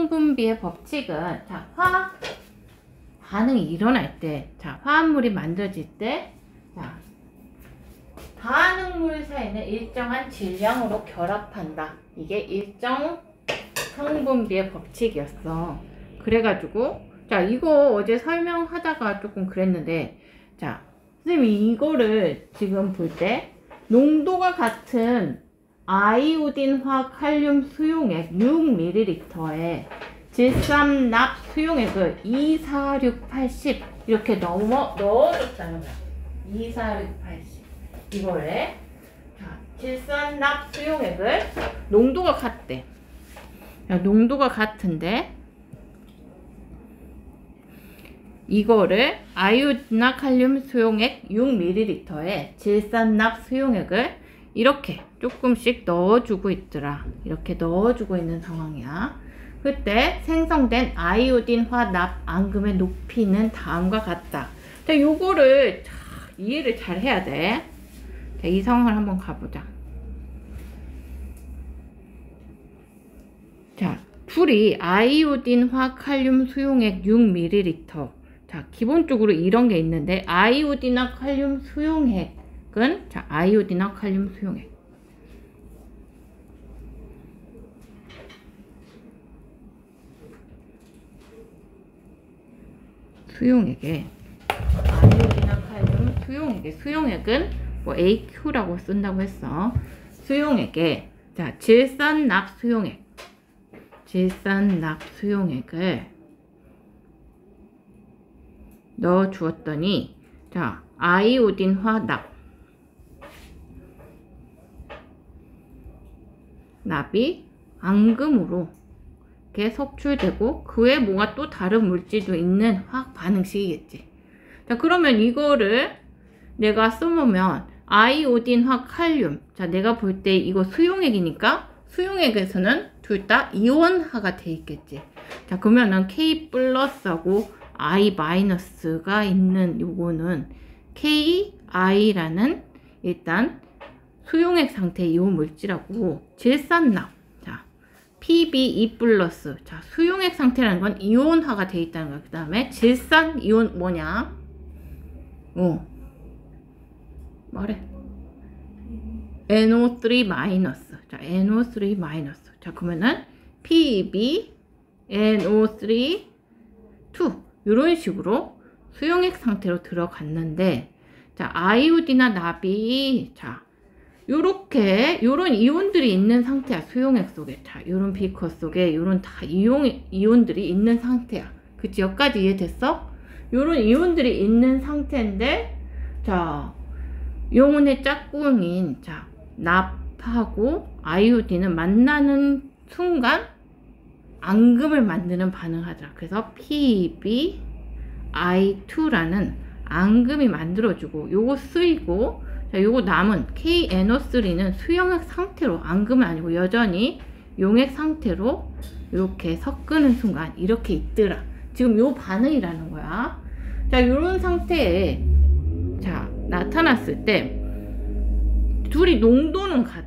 분비의 법칙은 자, 반응이 일어날 때, 자, 화합물이 만들어질 때, 자, 반응물 사이는 일정한 질량으로 결합한다. 이게 일정 성분비의 법칙이었어. 그래가지고 자, 이거 어제 설명하다가 조금 그랬는데, 자, 선생님이 이거를 지금 볼 때 농도가 같은 아이오딘화 칼륨 수용액 6ml에 질산납 수용액을 24680 이렇게 넣어줬다는 거야. 24680 이거에 자, 질산납 수용액을 농도가 같대. 자, 농도가 같은데 이거를 아이오딘화 칼륨 수용액 6ml에 질산납 수용액을 이렇게 조금씩 넣어주고 있더라. 이렇게 넣어주고 있는 상황이야. 그때 생성된 아이오딘화 납 앙금의 높이는 다음과 같다. 자, 요거를 이해를 잘 해야 돼. 자, 이 상황을 한번 가보자. 자, 둘이 아이오딘화 칼륨 수용액 6ml. 자, 기본적으로 이런 게 있는데, 아이오딘화 칼륨 수용액은, 자, 아이오딘화 칼륨 수용액. 수용액에, 아이오딘화 칼륨 수용액은 뭐 AQ라고 쓴다고 했어. 수용액에, 자, 질산납 수용액을 넣어 주었더니, 자, 아이오딘화 납이 앙금으로 이렇게 석출되고 그 외에 뭔가 또 다른 물질도 있는 화학 반응식이겠지. 자, 그러면 이거를 내가 써보면 아이오딘화 칼륨, 자, 내가 볼 때 이거 수용액이니까 수용액에서는 둘 다 이온화가 돼 있겠지. 자, 그러면은 K 플러스하고 I 마이너스가 있는 요거는 KI라는 일단 수용액 상태의 이온 물질하고, 질산납, 자, PbE 플러스, 자, 수용액 상태라는 건 이온화가 돼 있다는 거야. 그 다음에 질산 이온 뭐냐? 말해. NO3 마이너스. 자, NO3 마이너스. 자, 그러면은 PbNO3 2 이런 식으로 수용액 상태로 들어갔는데, 자, 아이오딘화 납이, 자, 요렇게 요런 이온들이 있는 상태야. 수용액 속에. 자, 요런 비커 속에 요런 다 이온들이 있는 상태야. 그치? 여기까지 이해됐어? 요런 이온들이 있는 상태인데, 자, 영혼의 짝꿍인, 자, 납하고 아이오딘은 만나는 순간 앙금을 만드는 반응을 하더라. 그래서 PbI2라는 앙금이 만들어주고, 요거 쓰이고, 자, 요거 남은 KNO3는 수용액 상태로, 앙금은 아니고 여전히 용액 상태로 이렇게 섞는 순간 이렇게 있더라. 지금 요 반응이라는 거야. 자, 요런 상태에, 자, 나타났을 때 둘이 농도는 같아.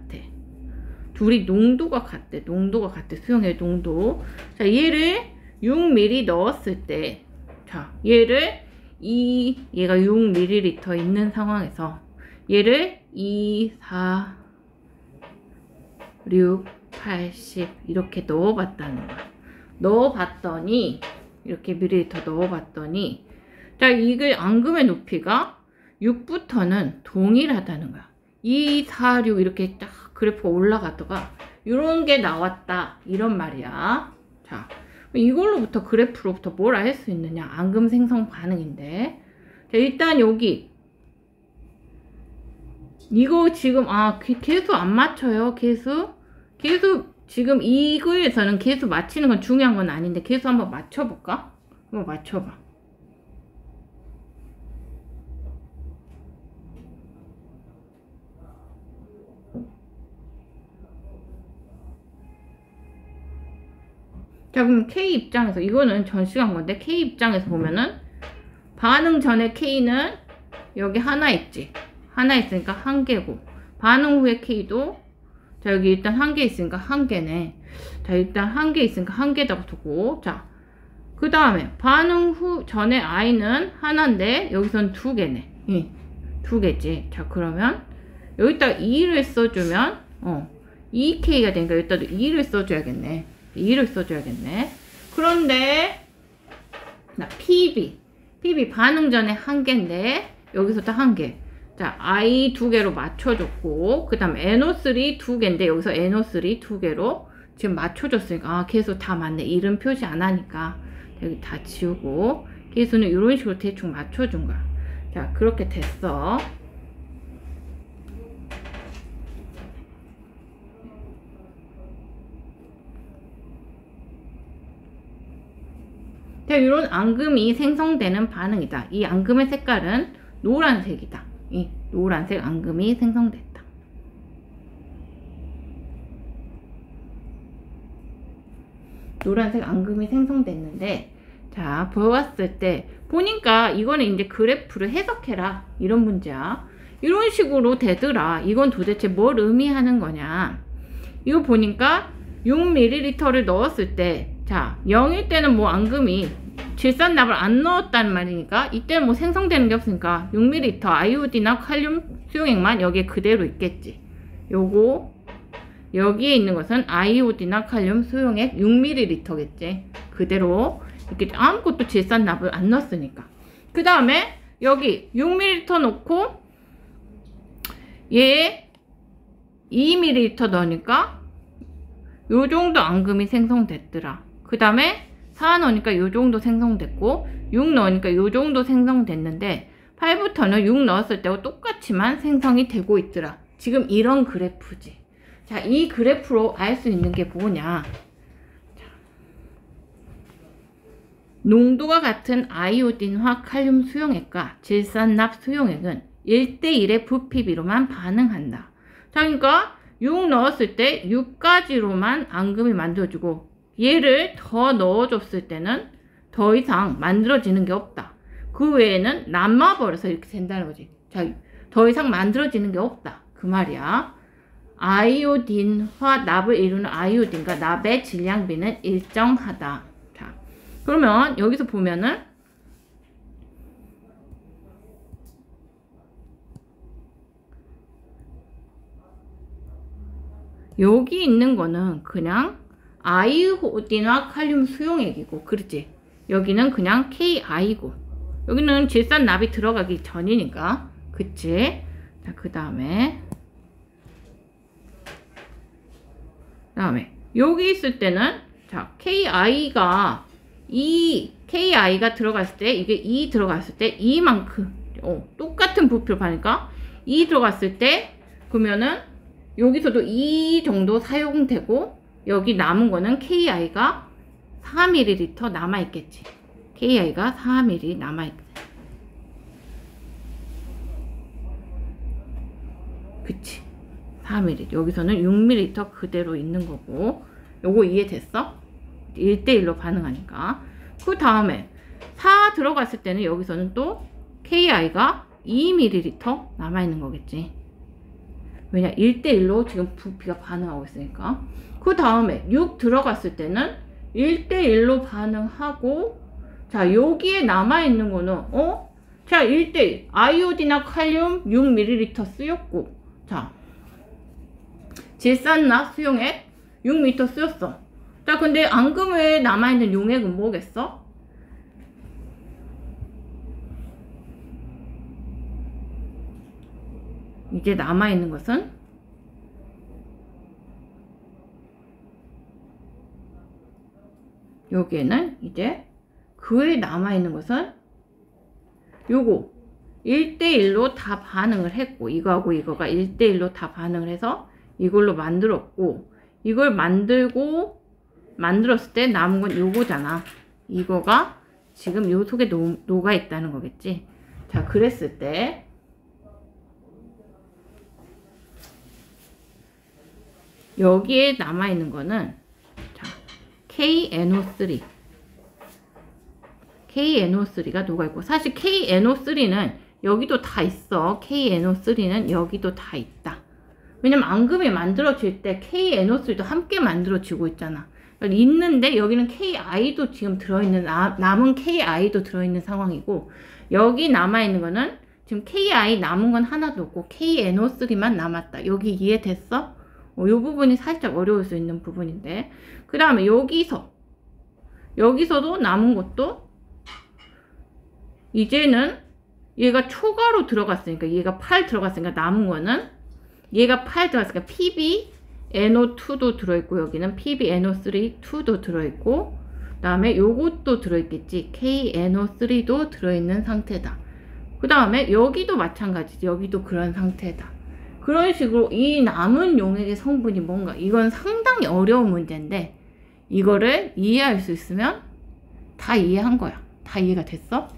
둘이 농도가 같대. 수용액 농도. 자, 얘를 6ml 넣었을 때, 자, 얘가 6ml 있는 상황에서 얘를 2, 4, 6, 80 이렇게 넣어봤다는 거야. 넣어봤더니, 이렇게 밀리리터 넣어봤더니, 자, 이게 앙금의 높이가 6부터는 동일하다는 거야. 2, 4, 6 이렇게 딱 그래프가 올라가다가 이런 게 나왔다, 이런 말이야. 자, 이걸로부터 그래프로부터 뭘 알 수 있느냐? 앙금 생성 반응인데, 자, 일단 여기 이거 지금 개수 안 맞춰요. 개수 지금 이거에서는 개수 맞히는 건 중요한 건 아닌데, 개수 한번 맞춰볼까? 한번 맞춰봐. 자, 그럼 K 입장에서, 이거는 전시간 건데, K 입장에서 보면은 반응 전에 K는 여기 하나 있지. 하나 있으니까 한 개고, 반응 후에 K도 자, 여기 일단 한 개 있으니까 한 개네. 자, 일단 한 개 있으니까 한 개다고 두고. 자, 그 다음에 반응 후 전에 i는 하나인데 여기선 두 개네. 두 개지. 자, 그러면 여기다가 2를 써주면 2k가 되니까 여기다도 2를 써줘야겠네. 2를 써줘야겠네. 그런데 나 PB 반응 전에 한 개인데 여기서도 한 개. 자, I 두 개로 맞춰줬고, 그 다음 NO3 두 개인데 여기서 NO3 두 개로 지금 맞춰줬으니까 계수 다 맞네. 이름 표시 안 하니까 여기 다 지우고 계수는 이런 식으로 대충 맞춰준 거야. 자, 그렇게 됐어. 자, 이런 앙금이 생성되는 반응이다. 이 앙금의 색깔은 노란색이다. 이 노란색 앙금이 생성됐다. 노란색 앙금이 생성됐는데, 자, 보았을 때 보니까 이거는 이제 그래프를 해석해라 이런 문제야. 이런 식으로 되더라. 이건 도대체 뭘 의미하는 거냐. 이거 보니까 6ml를 넣었을 때, 자, 0일 때는 뭐 앙금이 질산납을 안 넣었다는 말이니까 이때는 뭐 생성되는 게 없으니까 6ml 아이오딘이나 칼륨 수용액만 여기에 그대로 있겠지. 요거 여기에 있는 것은 아이오딘이나 칼륨 수용액 6ml겠지. 그대로 이렇게 아무것도 질산납을 안 넣었으니까. 그 다음에 여기 6ml 넣고 얘 2ml 넣으니까 요 정도 앙금이 생성됐더라. 그 다음에 4 넣으니까 요 정도 생성됐고 6 넣으니까 요 정도 생성됐는데 8부터는 6 넣었을 때와 똑같이만 생성이 되고 있더라. 지금 이런 그래프지. 자, 이 그래프로 알 수 있는 게 뭐냐. 자, 농도가 같은 아이오딘화 칼륨 수용액과 질산납 수용액은 1대1의 부피비로만 반응한다. 자, 그러니까 6 넣었을 때 6가지로만 앙금이 만들어지고 얘를 더 넣어줬을 때는 더 이상 만들어지는 게 없다. 그 외에는 남아버려서 이렇게 된다는 거지. 자, 더 이상 만들어지는 게 없다. 그 말이야. 아이오딘화 납을 이루는 아이오딘과 납의 질량비는 일정하다. 자, 그러면 여기서 보면은 여기 있는 거는 그냥 아이오딘화 칼륨 수용액이고, 그렇지? 여기는 그냥 KI고, 여기는 질산납이 들어가기 전이니까, 그치? 자, 그 다음에 여기 있을 때는, 자, KI가 들어갔을 때, 이게 2 들어갔을 때 이만큼 똑같은 부피로 가니까 2 들어갔을 때 그러면은 여기서도 2 정도 사용되고, 여기 남은 거는 KI가 4ml 남아있겠지. KI가 4ml 남아있겠지. 그치. 4ml. 여기서는 6ml 그대로 있는 거고. 요거 이해됐어? 1대1로 반응하니까. 그 다음에 4 들어갔을 때는 여기서는 또 KI가 2ml 남아있는 거겠지. 왜냐? 1대1로 지금 부피가 반응하고 있으니까. 그 다음에 6 들어갔을 때는 1대1로 반응하고, 자, 여기에 남아있는 거는, 자, 1대1. 아이오딘이나 칼륨 6ml 쓰였고, 자, 질산납 수용액 6ml 쓰였어. 자, 근데 앙금에 남아있는 용액은 뭐겠어? 이제 남아있는 것은 여기에는 이제 그 외에 남아있는 것은 요거 1대1로 다 반응을 했고, 이거하고 이거가 1대1로 다 반응을 해서 이걸로 만들었고, 이걸 만들었을 때 남은 건 요거잖아. 이거가 지금 요 속에 녹아 있다는 거겠지. 자, 그랬을 때 여기에 남아있는 거는, 자, KNO3가 녹아있고, 사실 KNO3는 여기도 다 있어. KNO3는 여기도 다 있다. 왜냐면 앙금이 만들어질 때 KNO3도 함께 만들어지고 있잖아. 있는데 여기는 KI도 지금 들어있는, 남은 KI도 들어있는 상황이고, 여기 남아있는 거는 지금 KI 남은 건 하나도 없고 KNO3만 남았다. 여기 이해됐어? 이 부분이 살짝 어려울 수 있는 부분인데, 그 다음에 여기서도 남은 것도 이제는 얘가 초과로 들어갔으니까, 얘가 8 들어갔으니까 남은 거는 얘가 8 들어갔으니까 PbNO2도 들어있고, 여기는 PbNO3 들어있고, 그 다음에 요것도 들어있겠지. KNO3도 들어있는 상태다. 그 다음에 여기도 마찬가지지. 여기도 그런 상태다. 그런 식으로 이 남은 용액의 성분이 뭔가, 이건 상당히 어려운 문제인데 이거를 이해할 수 있으면 다 이해한 거야. 다 이해가 됐어?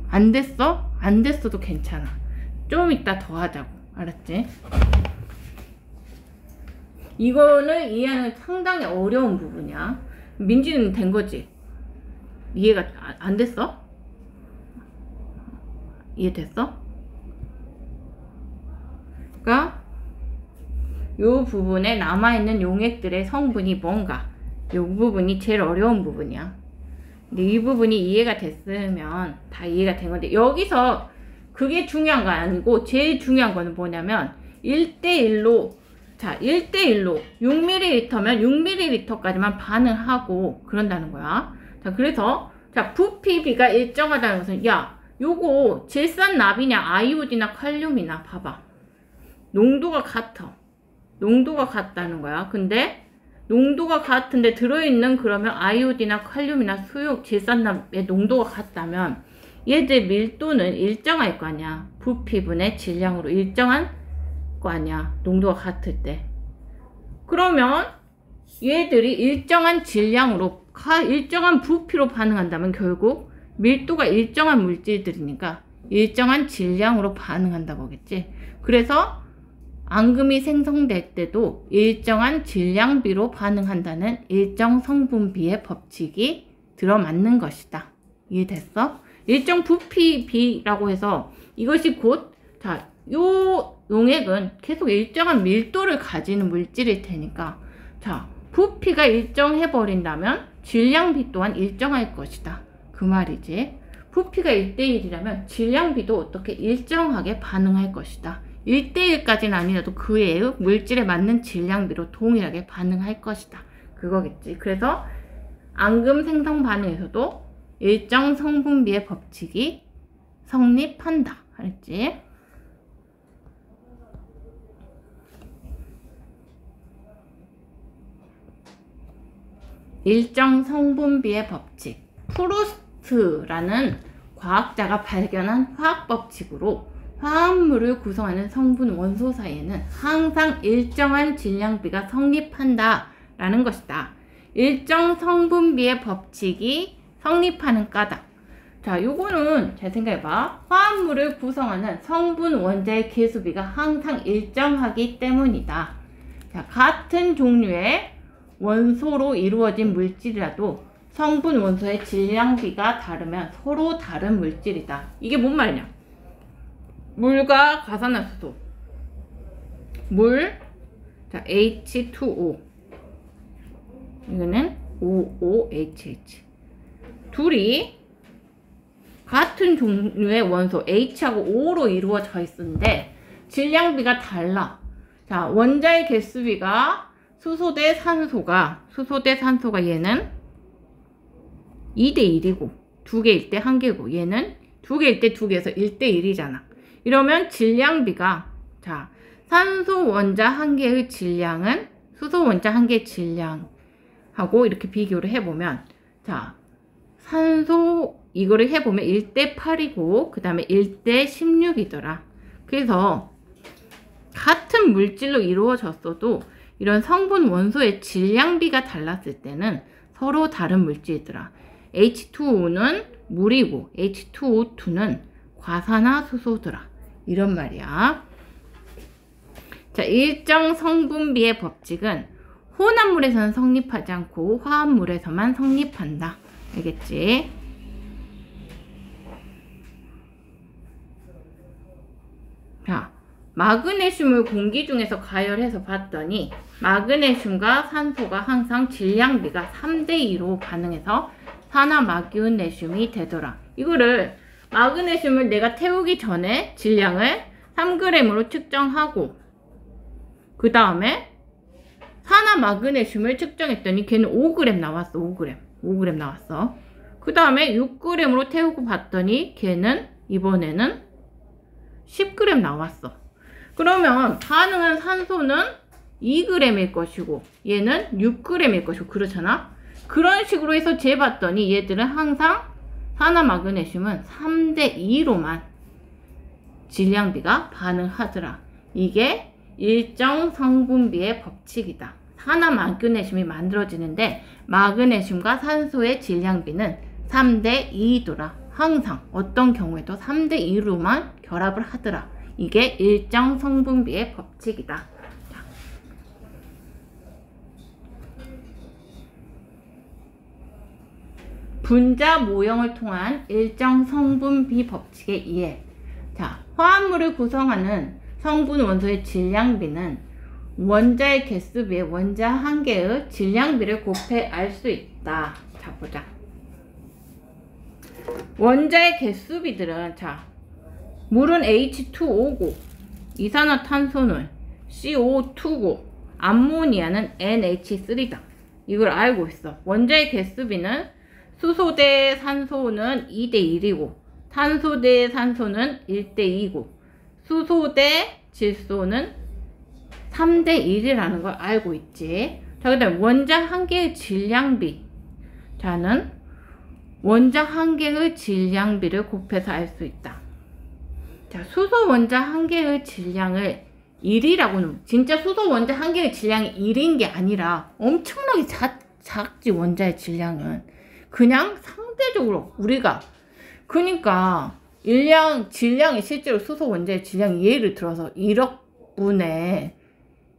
안 됐어? 안 됐어도 괜찮아. 좀 이따 더 하자고. 알았지? 이거는 이해하는 상당히 어려운 부분이야. 민지는 된 거지? 이해가 안 됐어? 이해됐어? 그러니까 요 부분에 남아있는 용액들의 성분이 뭔가, 요 부분이 제일 어려운 부분이야. 근데 이 부분이 이해가 됐으면 다 이해가 된 건데, 여기서 그게 중요한 거 아니고 제일 중요한 거는 뭐냐면 1대1로, 자 1대1로 6ml면 6ml까지만 반응하고 그런다는 거야. 자 그래서 자 부피비가 일정하다는 것은, 야 요거 질산납이냐 아이오디나 칼륨이나 봐봐. 농도가 같아. 농도가 같다는 거야. 근데 농도가 같은데 들어있는 그러면 아이오디나 칼륨이나 수육, 질산납의 농도가 같다면 얘들 밀도는 일정할 거 아니야. 부피분의 질량으로 일정한 거 아니야. 농도가 같을 때. 그러면 얘들이 일정한 질량으로, 일정한 부피로 반응한다면 결국 밀도가 일정한 물질들이니까 일정한 질량으로 반응한다 거겠지. 그래서 앙금이 생성될 때도 일정한 질량비로 반응한다는 일정 성분비의 법칙이 들어맞는 것이다. 이해됐어? 일정 부피비라고 해서 이것이 곧, 자, 요 용액은 계속 일정한 밀도를 가지는 물질일 테니까, 자, 부피가 일정해 버린다면 질량비 또한 일정할 것이다. 그 말이지. 부피가 1대1이라면 질량비도 어떻게 일정하게 반응할 것이다. 1대1까지는 아니라도 그 외의 물질에 맞는 질량비로 동일하게 반응할 것이다. 그거겠지. 그래서 앙금 생성 반응에서도 일정 성분비의 법칙이 성립한다. 알았지? 일정 성분비의 법칙. 프루스트라는 과학자가 발견한 화학 법칙으로 화합물을 구성하는 성분 원소 사이에는 항상 일정한 질량비가 성립한다 라는 것이다. 일정 성분비의 법칙이 성립하는 까닭. 자, 요거는 잘 생각해봐. 화합물을 구성하는 성분 원자의 개수비가 항상 일정하기 때문이다. 자, 같은 종류의 원소로 이루어진 물질이라도 성분 원소의 질량비가 다르면 서로 다른 물질이다. 이게 뭔 말이냐? 물과 과산화수소. 물, 자, H2O. 이거는 OOHH. 둘이 같은 종류의 원소 H하고 O로 이루어져 있는데 질량비가 달라. 자, 원자의 개수비가 수소 대 산소가 얘는 2대1이고 2개일 때 1개고, 얘는 2개일 때 2개에서 1대1이잖아. 이러면 질량비가, 자, 산소 원자 1개의 질량은 수소 원자 1개의 질량하고 이렇게 비교를 해보면, 자, 산소 이거를 해보면 1대8이고 그 다음에 1대16이더라. 그래서 같은 물질로 이루어졌어도 이런 성분 원소의 질량비가 달랐을 때는 서로 다른 물질이더라. H2O는 물이고 H2O2는 과산화수소더라. 이런 말이야. 자, 일정 성분비의 법칙은 혼합물에서는 성립하지 않고 화합물에서만 성립한다. 알겠지? 자, 마그네슘을 공기 중에서 가열해서 봤더니 마그네슘과 산소가 항상 질량비가 3대2로 반응해서 산화마그네슘이 되더라. 이거를 마그네슘을 내가 태우기 전에 질량을 3g으로 측정하고 그 다음에 산화마그네슘을 측정했더니 걔는 5g 나왔어. 5g 나왔어. 그 다음에 6g으로 태우고 봤더니 걔는 이번에는 10g 나왔어. 그러면 반응한 산소는 2g일 것이고 얘는 6g일 것이고 그렇잖아. 그런 식으로 해서 재봤더니 얘들은 항상 산화마그네슘은 3대2로만 질량비가 반응하더라. 이게 일정 성분비의 법칙이다. 산화마그네슘이 만들어지는데 마그네슘과 산소의 질량비는 3대2더라. 항상 어떤 경우에도 3대2로만 결합을 하더라. 이게 일정 성분비의 법칙이다. 분자 모형을 통한 일정 성분비 법칙에 의해 화합물을 구성하는 성분 원소의 질량비는 원자의 개수비에 원자 한 개의 질량비를 곱해 알 수 있다. 자, 보자. 원자의 개수비들은 물은 H2O고 이산화탄소는 CO2고 암모니아는 NH3다. 이걸 알고 있어. 원자의 개수비는 수소 대 산소는 2대1이고 탄소 대 산소는 1대2고 수소 대 질소는 3대1이라는 걸 알고 있지. 자, 그 다음 원자 한 개의 질량비. 자는 원자 한 개의 질량비를 곱해서 알 수 있다. 자, 수소 원자 한 개의 질량을 1이라고는, 진짜 수소 원자 한 개의 질량이 1인 게 아니라 엄청나게 작지, 원자의 질량은. 그냥 상대적으로 우리가, 그러니까 질량이 실제로 수소 원자의 질량이 예를 들어서 1억 분의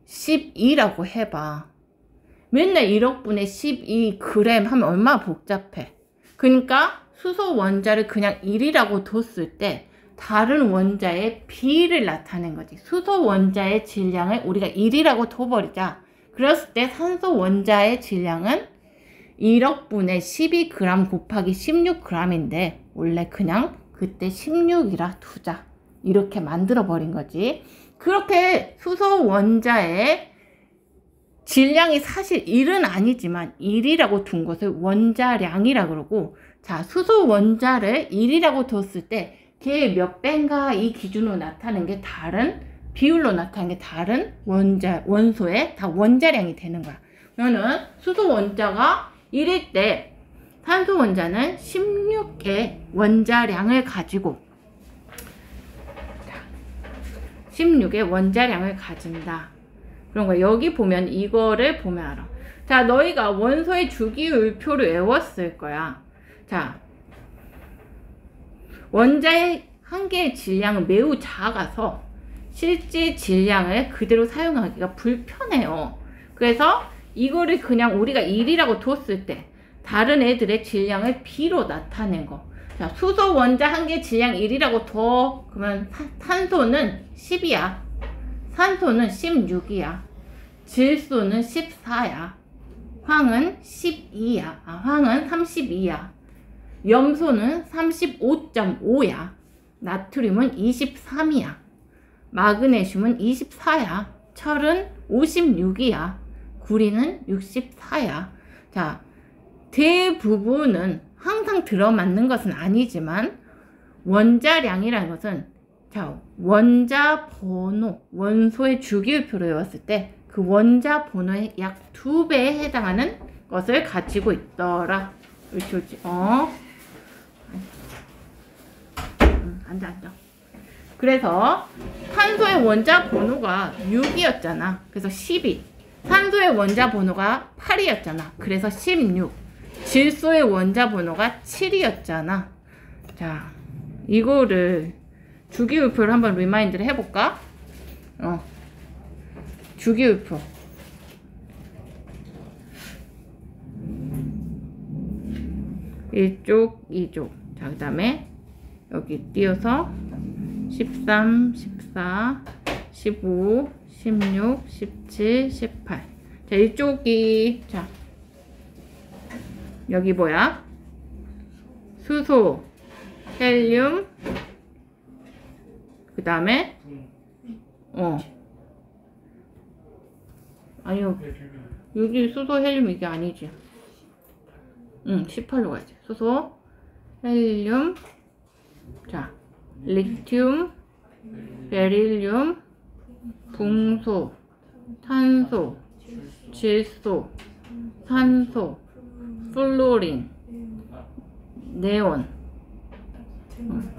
12라고 해봐. 맨날 1억 분의 12g 하면 얼마나 복잡해. 그러니까 수소 원자를 그냥 1이라고 뒀을 때 다른 원자의 비를 나타낸 거지. 수소 원자의 질량을 우리가 1이라고 둬버리자. 그랬을 때 산소 원자의 질량은 1억 분의 12g 곱하기 16g인데 원래 그냥 그때 16이라 두자. 이렇게 만들어 버린 거지. 그렇게 수소 원자의 질량이 사실 1은 아니지만 1이라고 둔 것을 원자량이라 그러고, 자, 수소 원자를 1이라고 뒀을 때 걔 몇 배인가 이 기준으로 나타나는 게 다른 비율로 나타나는 게 다른 원소의 다 원자량이 되는 거야. 그러면 수소 원자가 1일 때 산소 원자는 16의 원자량을 가지고 16의 원자량을 가진다. 그런 거야. 여기 보면 이거를 보면 알아. 자, 너희가 원소의 주기율표를 외웠을 거야. 자, 원자의 한 개의 질량은 매우 작아서 실제 질량을 그대로 사용하기가 불편해요. 그래서 이거를 그냥 우리가 1이라고 뒀을 때 다른 애들의 질량을 B로 나타낸 거. 자, 수소 원자 한 개의 질량 1이라고 둬. 그러면 탄소는 10이야. 산소는 16이야. 질소는 14야. 황은 12야. 황은 32야. 염소는 35.5야. 나트륨은 23이야. 마그네슘은 24야. 철은 56이야. 구리는 64야. 자, 대부분은 항상 들어맞는 것은 아니지만 원자량이라는 것은, 자, 원자 번호, 원소의 주기율표로 외웠을 때 그 원자 번호의 약 2배에 해당하는 것을 가지고 있더라. 옳지. 앉아. 그래서 탄소의 원자 번호가 6이었잖아. 그래서 12. 산소의 원자 번호가 8이었잖아. 그래서 16. 질소의 원자 번호가 7이었잖아. 자, 이거를 주기율표를 한번 리마인드를 해볼까? 주기율표. 이쪽, 이쪽. 자, 그 다음에 여기 띄어서 13, 14, 15, 16, 17, 18. 자, 이쪽이, 자, 여기 뭐야? 수소, 헬륨, 그 다음에, 아니요. 여기 수소, 헬륨 이게 아니지. 18로 가야지. 수소, 헬륨, 자, 리튬, 베릴륨, 붕소, 탄소, 질소, 산소, 플로린, 네온,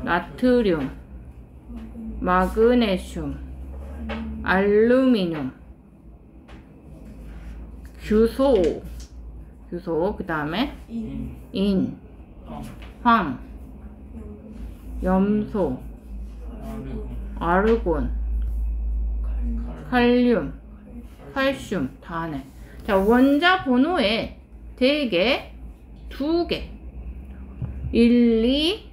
나트륨, 마그네슘, 알루미늄, 규소, 그 다음에 인, 황, 염소, 아르곤, 칼륨, 칼슘 다 하네. 자, 원자 번호에 대개 2개 1, 2,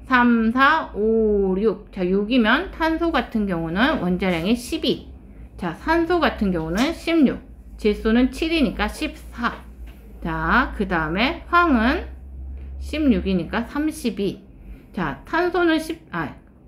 3, 4, 5, 6. 자, 6이면 탄소 같은 경우는 원자량이 12. 자, 산소 같은 경우는 16. 질소는 7이니까 14. 자, 그 다음에 황은 16이니까 32. 자, 탄소는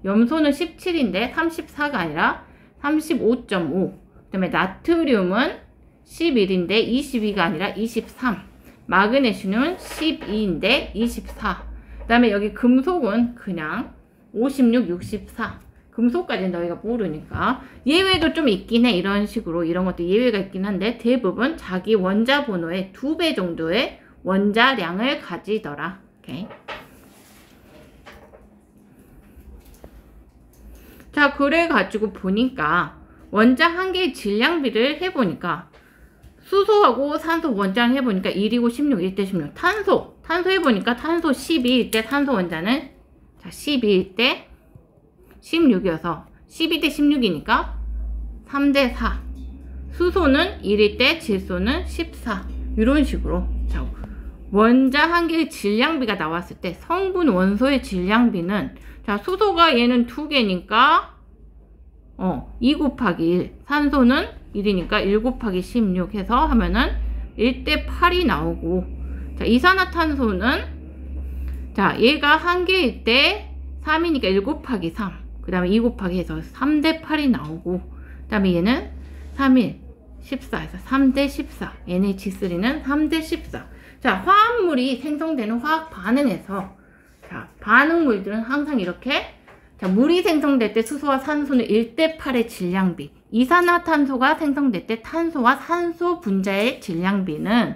염소는 17인데 34가 아니라 35.5. 그 다음에 나트륨은 11인데 22가 아니라 23. 마그네슘은 12인데 24. 그 다음에 여기 금속은 그냥 56, 64. 금속까지는 너희가 모르니까. 예외도 좀 있긴 해. 이런 식으로. 이런 것도 예외가 있긴 한데 대부분 자기 원자 번호의 2배 정도의 원자량을 가지더라. 오케이. 자, 그래가지고 보니까 원자 한 개의 질량비를 해보니까 수소하고 산소 원자량 해보니까 1이고 16, 1대 16. 탄소 해보니까 탄소 12일 때 산소 원자는, 자, 12일 때 16이어서 12대 16이니까 3대 4. 수소는 1일 때 질소는 14. 이런 식으로. 자, 원자 한 개의 질량비가 나왔을 때 성분 원소의 질량비는, 자, 수소가 얘는 2개니까 2 곱하기 1. 산소는 1이니까 1 곱하기 16 해서 하면은 1대 8이 나오고, 자, 이산화탄소는, 자, 얘가 한 개일 때 3이니까 1 곱하기 3. 그 다음에 2 곱하기 해서 3대 8이 나오고, 그 다음에 얘는 3일 14에서 3대 14. NH3는 3대 14. 자, 화합물이 생성되는 화학 반응에서, 자, 반응물들은 항상 이렇게, 자, 물이 생성될 때 수소와 산소는 1대 8의 질량비, 이산화탄소가 생성될 때 탄소와 산소 분자의 질량비는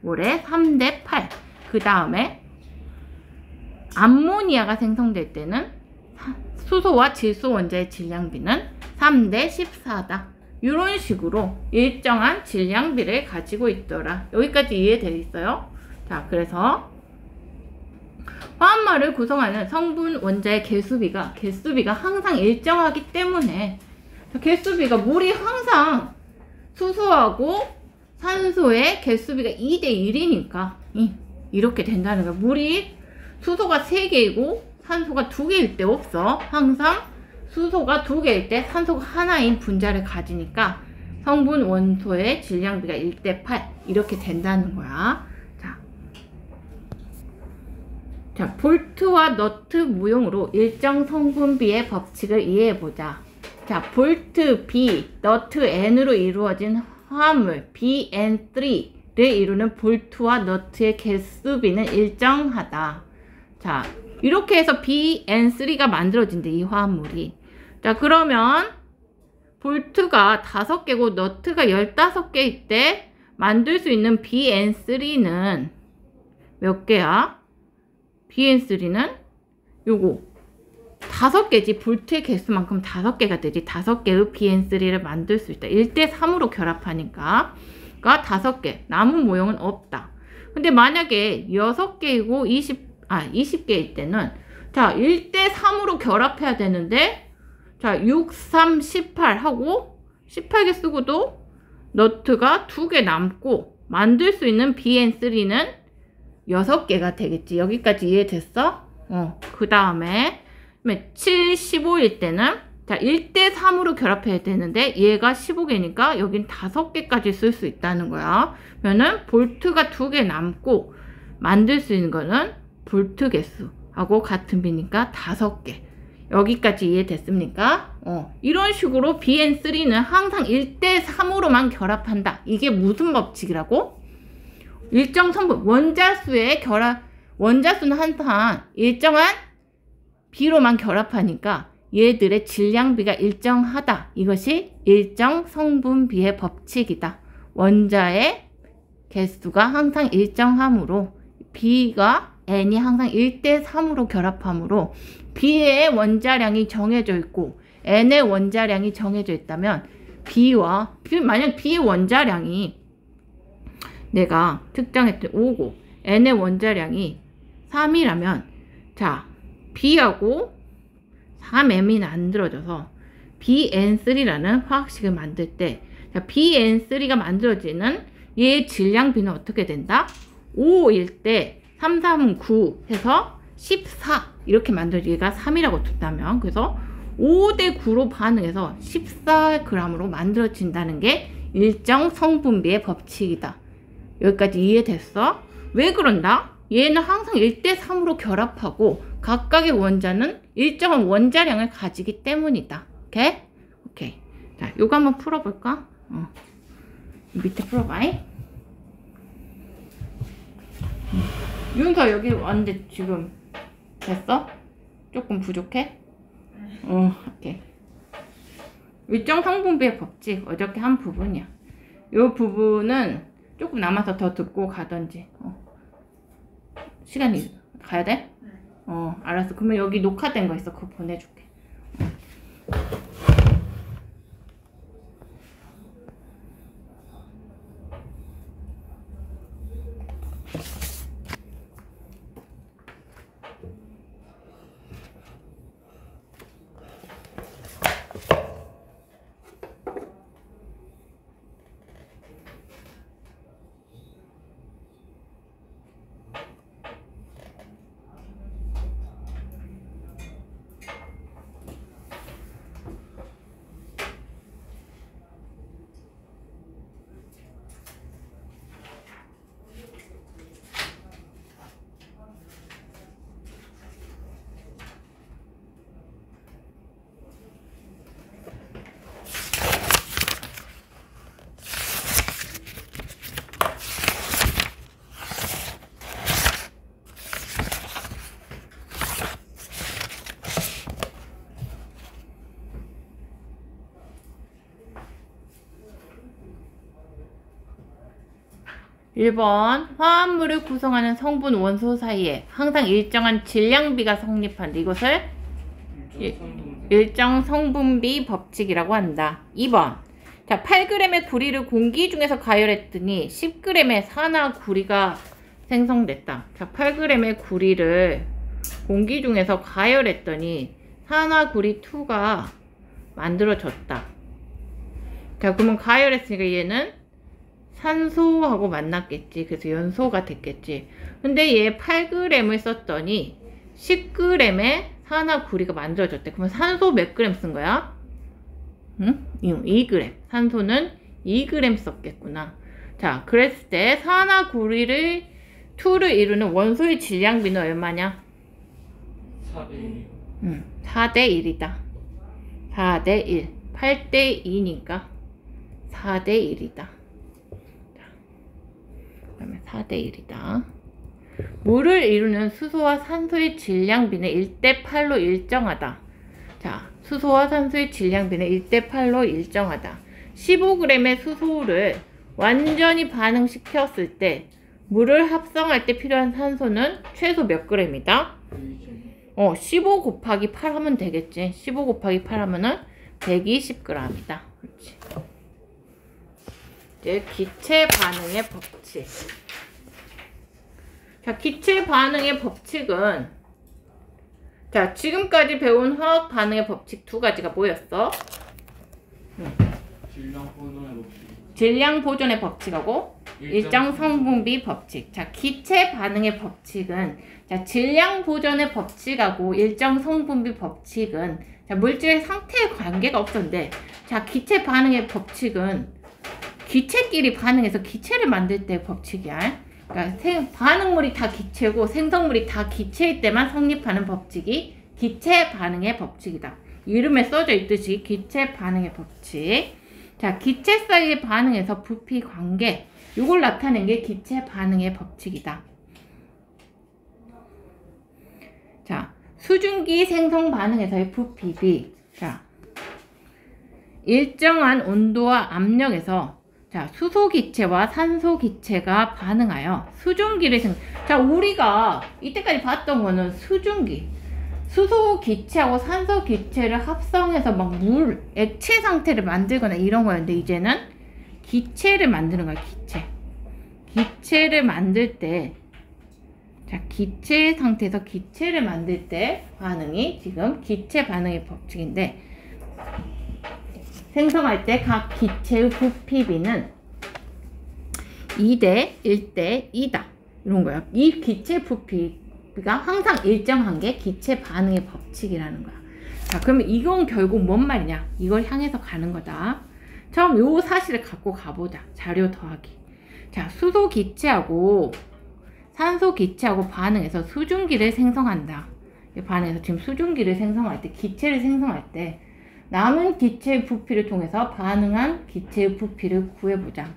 올해 3대 8. 그 다음에 암모니아가 생성될 때는 수소와 질소 원자의 질량비는 3대 14다. 이런 식으로 일정한 질량비를 가지고 있더라. 여기까지 이해되어 있어요? 자, 그래서 화합물을 구성하는 성분 원자의 개수비가 항상 일정하기 때문에, 개수비가 물이 항상 수소하고 산소의 개수비가 2대 1이니까 이렇게 된다는 거야. 물이 수소가 3개이고 산소가 2개일 때 없어. 항상 수소가 2개일 때 산소가 하나인 분자를 가지니까 성분 원소의 질량비가 1대 8 이렇게 된다는 거야. 자, 볼트와 너트 무용으로 일정 성분비의 법칙을 이해해보자. 자, 볼트 B, 너트 N으로 이루어진 화합물 BN3를 이루는 볼트와 너트의 개수비는 일정하다. 자, 이렇게 해서 BN3가 만들어진대, 이 화합물이. 자, 그러면 볼트가 5개고 너트가 15개일 때 만들 수 있는 BN3는 몇 개야? BN3는 요거 5개지. 볼트의 개수만큼 5개가 되지. 5개의 BN3를 만들 수 있다. 1대 3으로 결합하니까. 그러니까 5개. 남은 모형은 없다. 근데 만약에 6개이고 20개일 때는, 자, 1대 3으로 결합해야 되는데, 자, 6, 3, 18 하고 18개 쓰고도 너트가 2개 남고 만들 수 있는 BN3는 6개가 되겠지. 여기까지 이해됐어? 그 다음에 7, 15일 때는 자, 1대3으로 결합해야 되는데 얘가 15개니까 여긴 5개까지 쓸 수 있다는 거야. 그러면은 볼트가 2개 남고 만들 수 있는 거는 볼트 개수하고 같은 비니까 5개. 여기까지 이해됐습니까? 이런 식으로 BN3는 항상 1대3으로만 결합한다. 이게 무슨 법칙이라고? 일정 성분, 원자수는 항상 일정한 비로만 결합하니까 얘들의 질량비가 일정하다. 이것이 일정 성분비의 법칙이다. 원자의 개수가 항상 일정하므로 B가 N이 항상 1대3으로 결합하므로 B의 원자량이 정해져 있고 N의 원자량이 정해져 있다면 만약 B의 원자량이 내가 특정했던 5고 N의 원자량이 3이라면 자, B하고 3M이 만들어져서 BN3라는 화학식을 만들 때 자, BN3가 만들어지는 얘의 질량비는 어떻게 된다? 5일 때 3, 3, 9 해서 14 이렇게 만들어져 얘가 3이라고 둔다면 그래서 5대 9로 반응해서 14g으로 만들어진다는 게 일정 성분비의 법칙이다. 여기까지 이해됐어? 왜 그런다? 얘는 항상 1대3으로 결합하고 각각의 원자는 일정한 원자량을 가지기 때문이다. 오케이? 오케이. 자, 요거 한번 풀어볼까? 밑에 풀어봐. 윤서 여기 왔는데 지금 됐어? 조금 부족해? 오케이. 일정 성분비의 법칙 어저께 한 부분이야. 요 부분은 조금 남아서 더 듣고 가던지. 시간이 가야 돼? 알았어. 그러면 여기 녹화된 거 있어. 그거 보내줄게. 1번 화합물을 구성하는 성분 원소 사이에 항상 일정한 질량비가 성립한다. 이것을 일정 성분비 법칙이라고 한다. 2번 자 8g의 구리를 공기 중에서 가열했더니 10g의 산화구리가 생성됐다. 자 8g의 구리를 공기 중에서 가열했더니 산화구리 2가 만들어졌다. 자 그러면 가열했으니까 얘는 산소하고 만났겠지. 그래서 연소가 됐겠지. 근데 얘 8g을 썼더니 10g의 산화구리가 만들어졌대. 그러면 산소 몇 g 쓴 거야? 응? 2g. 산소는 2g 썼겠구나. 자, 그랬을 때 산화구리를 2를 이루는 원소의 질량비는 얼마냐? 4대 1. 4대 1이다. 4대 1. 8대 2니까 4대 1이다. 그러면 4대 1이다. 물을 이루는 수소와 산소의 질량비는 1대 8로 일정하다. 자, 수소와 산소의 질량비는 1대 8로 일정하다. 15g의 수소를 완전히 반응시켰을 때 물을 합성할 때 필요한 산소는 최소 몇 g이다? 15 곱하기 8 하면 되겠지. 15 곱하기 8 하면은 120g이다. 그렇지. 이제 기체 반응의 법칙. 자, 기체 반응의 법칙은 자, 지금까지 배운 화학 반응의 법칙 두 가지가 뭐였어? 질량 보존의 법칙하고 일정 성분비 법칙. 자, 기체 반응의 법칙은 자, 질량 보존의 법칙하고 일정 성분비 법칙은 자, 물질의 상태에 관계가 없었는데, 자, 기체 반응의 법칙은 기체끼리 반응해서 기체를 만들 때 법칙이야. 그러니까 반응물이 다 기체고 생성물이 다 기체일 때만 성립하는 법칙이 기체 반응의 법칙이다. 이름에 써져 있듯이 기체 반응의 법칙. 자, 기체 사이의 반응에서 부피 관계, 이걸 나타낸 게 기체 반응의 법칙이다. 자, 수증기 생성 반응에서의 부피비. 자, 일정한 온도와 압력에서 자, 수소 기체와 산소 기체가 반응하여 수증기를 자, 우리가 이때까지 봤던 거는 수증기, 수소 기체하고 산소 기체를 합성해서 막 물, 액체 상태를 만들거나 이런 거였는데, 이제는 기체를 만드는 거야. 기체를 만들 때, 자, 기체 상태에서 기체를 만들 때 반응이 지금 기체 반응의 법칙인데, 생성할 때 각 기체의 부피비는 2대 1대 2다. 이런 거야. 이 기체 부피가 항상 일정한 게 기체 반응의 법칙이라는 거야. 자, 그러면 이건 결국 뭔 말이냐? 이걸 향해서 가는 거다. 처음 요 사실을 갖고 가보자. 자료 더하기. 자, 수소 기체하고 산소 기체하고 반응해서 수증기를 생성한다. 반응해서 지금 수증기를 생성할 때, 기체를 생성할 때 남은 기체의 부피를 통해서 반응한 기체의 부피를 구해보자.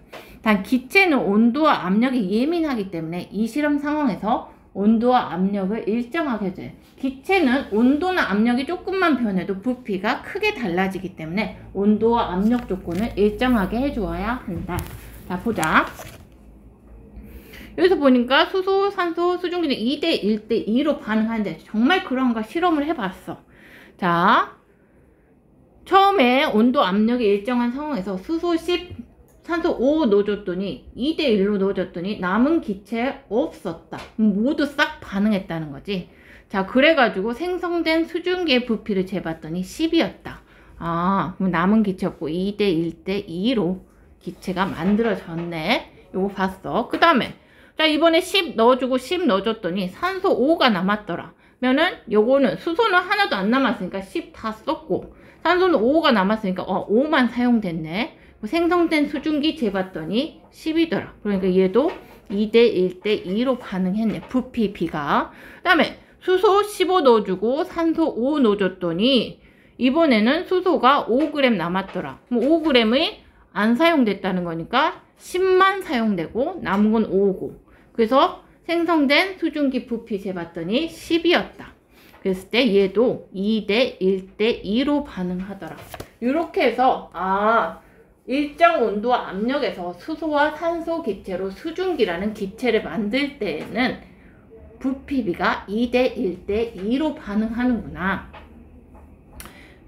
단 기체는 온도와 압력에 예민하기 때문에 이 실험 상황에서 온도와 압력을 일정하게 해줘요. 기체는 온도나 압력이 조금만 변해도 부피가 크게 달라지기 때문에 온도와 압력 조건을 일정하게 해주어야 한다. 자, 보자. 여기서 보니까 수소, 산소, 수증기는 2대 1대 2로 반응하는데 정말 그런가 실험을 해봤어. 자, 처음에 온도 압력이 일정한 상황에서 수소 10, 산소 5 넣어줬더니 2대 1로 넣어줬더니 남은 기체 없었다. 모두 싹 반응했다는 거지. 자, 그래가지고 생성된 수증기의 부피를 재봤더니 10이었다. 아, 그럼 남은 기체 없고 2대 1대 2로 기체가 만들어졌네. 요거 봤어. 그 다음에 자, 이번에 10 넣어주고 10 넣어줬더니 산소 5가 남았더라. 면은 요거는 수소는 하나도 안 남았으니까 10 다 썼고, 산소는 5가 남았으니까 5만 사용됐네. 생성된 수증기 재봤더니 10이더라. 그러니까 얘도 2대 1대 2로 반응했네. 부피 B가. 그 다음에 수소 15 넣어주고 산소 5 넣어줬더니 이번에는 수소가 5g 남았더라. 그럼 5g이 안 사용됐다는 거니까 10만 사용되고 남은 건 5고. 그래서 생성된 수증기 부피 재봤더니 10이었다. 그랬을 때 얘도 2대 1대 2로 반응하더라. 이렇게 해서 일정 온도와 압력에서 수소와 산소 기체로 수증기라는 기체를 만들 때에는 부피비가 2대 1대 2로 반응하는구나.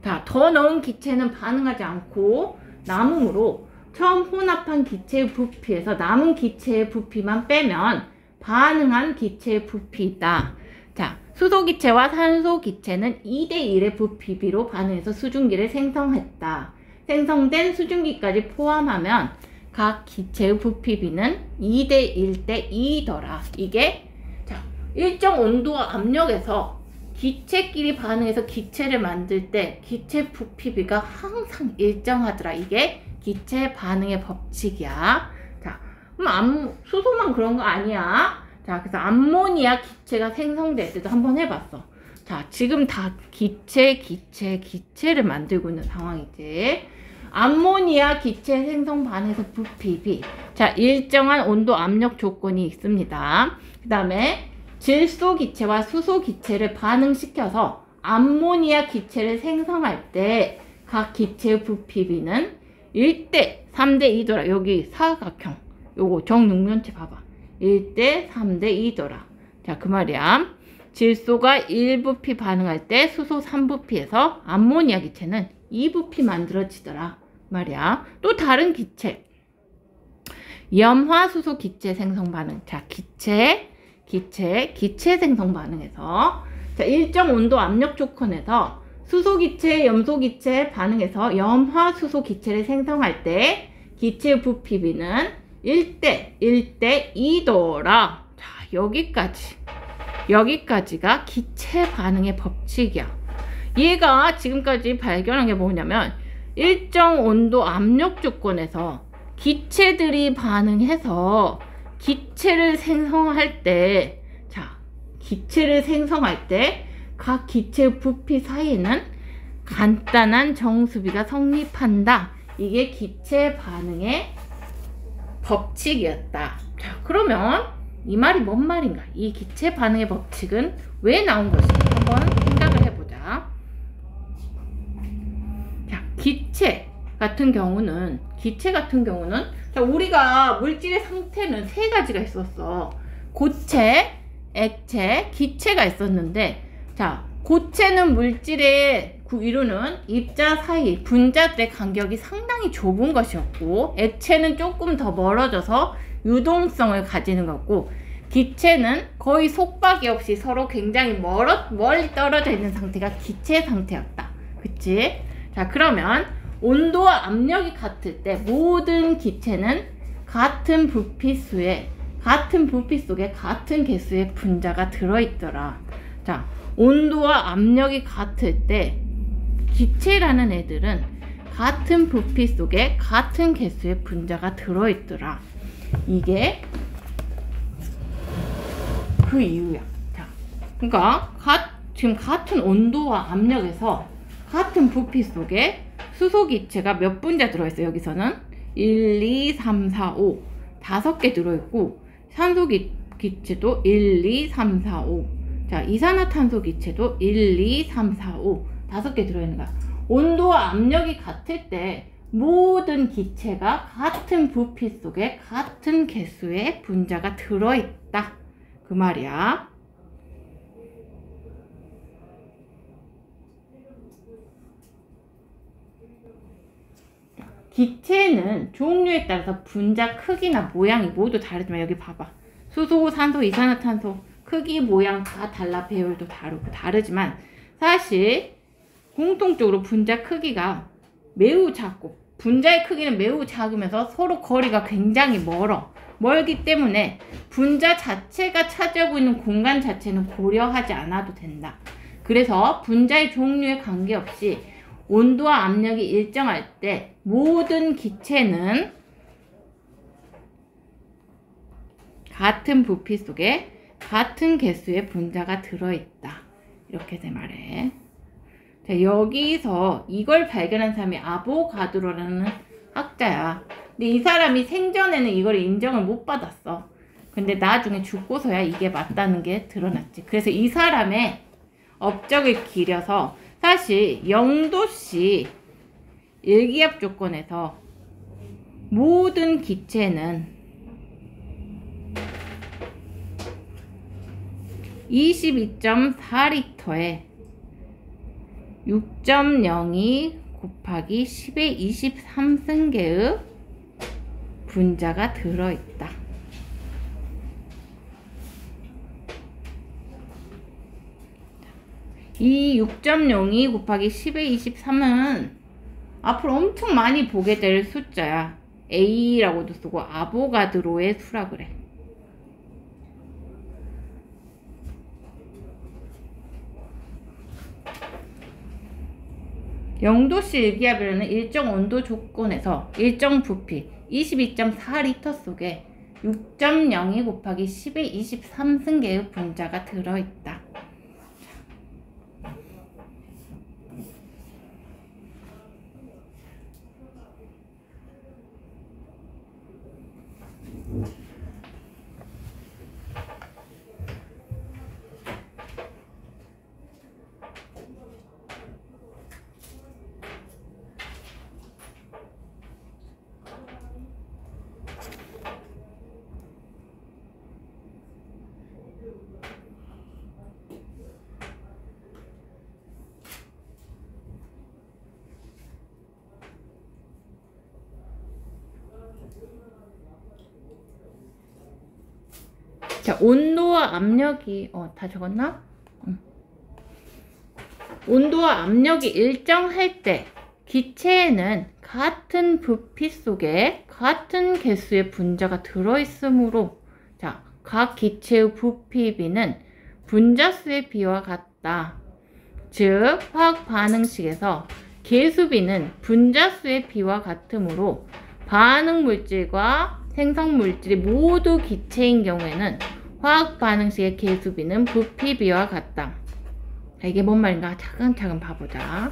자, 더 넣은 기체는 반응하지 않고 남음으로 처음 혼합한 기체의 부피에서 남은 기체의 부피만 빼면 반응한 기체의 부피이다. 자, 수소 기체와 산소 기체는 2대 1의 부피비로 반응해서 수증기를 생성했다. 생성된 수증기까지 포함하면 각 기체의 부피비는 2대 1대 2더라. 이게 자, 일정 온도와 압력에서 기체끼리 반응해서 기체를 만들 때 기체 부피비가 항상 일정하더라. 이게 기체 반응의 법칙이야. 자, 그럼 수소만 그런 거 아니야. 자, 그래서 암모니아 기체가 생성될 때도 한번 해봤어. 자, 지금 다 기체를 만들고 있는 상황이지. 암모니아 기체 생성 반응에서 부피비. 자, 일정한 온도 압력 조건이 있습니다. 그 다음에 질소 기체와 수소 기체를 반응시켜서 암모니아 기체를 생성할 때 각 기체의 부피비는 1대 3대 2더라. 여기 사각형. 요거 정육면체 봐봐. 1대 3대 2더라. 자, 그 말이야. 질소가 1부피 반응할 때 수소 3부피에서 암모니아 기체는 2부피 만들어지더라. 말이야. 또 다른 기체. 염화수소 기체 생성 반응. 자, 기체 생성 반응에서 자, 일정 온도 압력 조건에서 수소 기체, 염소 기체 반응해서 염화수소 기체를 생성할 때 기체의 부피비는 1대 1대 2더라. 자, 여기까지가 기체 반응의 법칙이야. 얘가 지금까지 발견한 게 뭐냐면 일정 온도 압력 조건에서 기체들이 반응해서 기체를 생성할 때, 자, 기체를 생성할 때 각 기체 부피 사이에는 간단한 정수비가 성립한다. 이게 기체 반응의 법칙이었다. 자, 그러면 이 말이 뭔 말인가? 이 기체 반응의 법칙은 왜 나온 것인가? 한번 생각을 해보자. 자, 기체 같은 경우는 자, 우리가 물질의 상태는 세 가지가 있었어. 고체, 액체, 기체가 있었는데, 자, 고체는 물질의 이루는 입자 사이 분자들의 간격이 상당히 좁은 것이었고, 액체는 조금 더 멀어져서 유동성을 가지는 거고, 기체는 거의 속박이 없이 서로 굉장히 멀리 떨어져 있는 상태가 기체 상태였다. 그치? 자, 그러면 온도와 압력이 같을 때 모든 기체는 같은 부피 속에 같은 개수의 분자가 들어있더라. 자, 온도와 압력이 같을 때 기체라는 애들은 같은 부피 속에 같은 개수의 분자가 들어있더라. 이게 그 이유야. 자, 그러니까 지금 같은 온도와 압력에서 같은 부피 속에 수소 기체가 몇 분자 들어있어요. 여기서는 1, 2, 3, 4, 5 5개 들어있고, 산소 기체도 1, 2, 3, 4, 5. 자, 이산화탄소 기체도 1, 2, 3, 4, 5 5개 들어있는 거야. 온도와 압력이 같을 때 모든 기체가 같은 부피 속에 같은 개수의 분자가 들어있다. 그 말이야. 기체는 종류에 따라서 분자 크기나 모양이 모두 다르지만, 여기 봐봐. 수소, 산소, 이산화탄소 크기, 모양 다 달라. 배율도 다르지만 사실 공통적으로 분자 크기가 매우 작고, 분자의 크기는 매우 작으면서 서로 거리가 굉장히 멀기 때문에 분자 자체가 차지하고 있는 공간 자체는 고려하지 않아도 된다. 그래서 분자의 종류에 관계없이 온도와 압력이 일정할 때 모든 기체는 같은 부피 속에 같은 개수의 분자가 들어있다. 이렇게 말해. 자, 여기서 이걸 발견한 사람이 아보가드로라는 학자야. 근데 이 사람이 생전에는 이걸 인정을 못 받았어. 근데 나중에 죽고서야 이게 맞다는 게 드러났지. 그래서 이 사람의 업적을 기려서 사실 0도씨 일기압 조건에서 모든 기체는 22.4리터에 6.02 곱하기 10의 23승계의 분자가 들어있다. 이 6.02 곱하기 10의 23은 앞으로 엄청 많이 보게 될 숫자야. A라고도 쓰고 아보가드로의 수라 그래. 영도씨 일기압이라는 일정 온도 조건에서 일정 부피 22.4리터 속에 6.02 곱하기 10의 23승계의 분자가 들어있다. 자, 온도와 압력이 다 적었나? 온도와 압력이 일정할 때 기체에는 같은 부피 속에 같은 개수의 분자가 들어있으므로, 자, 각 기체의 부피 비는 분자 수의 비와 같다. 즉 화학 반응식에서 계수비는 분자수의 비와 같으므로 반응 물질과 생성 물질이 모두 기체인 경우에는 화학 반응식의 계수비는 부피비와 같다. 자, 이게 뭔 말인가 차근차근 봐보자.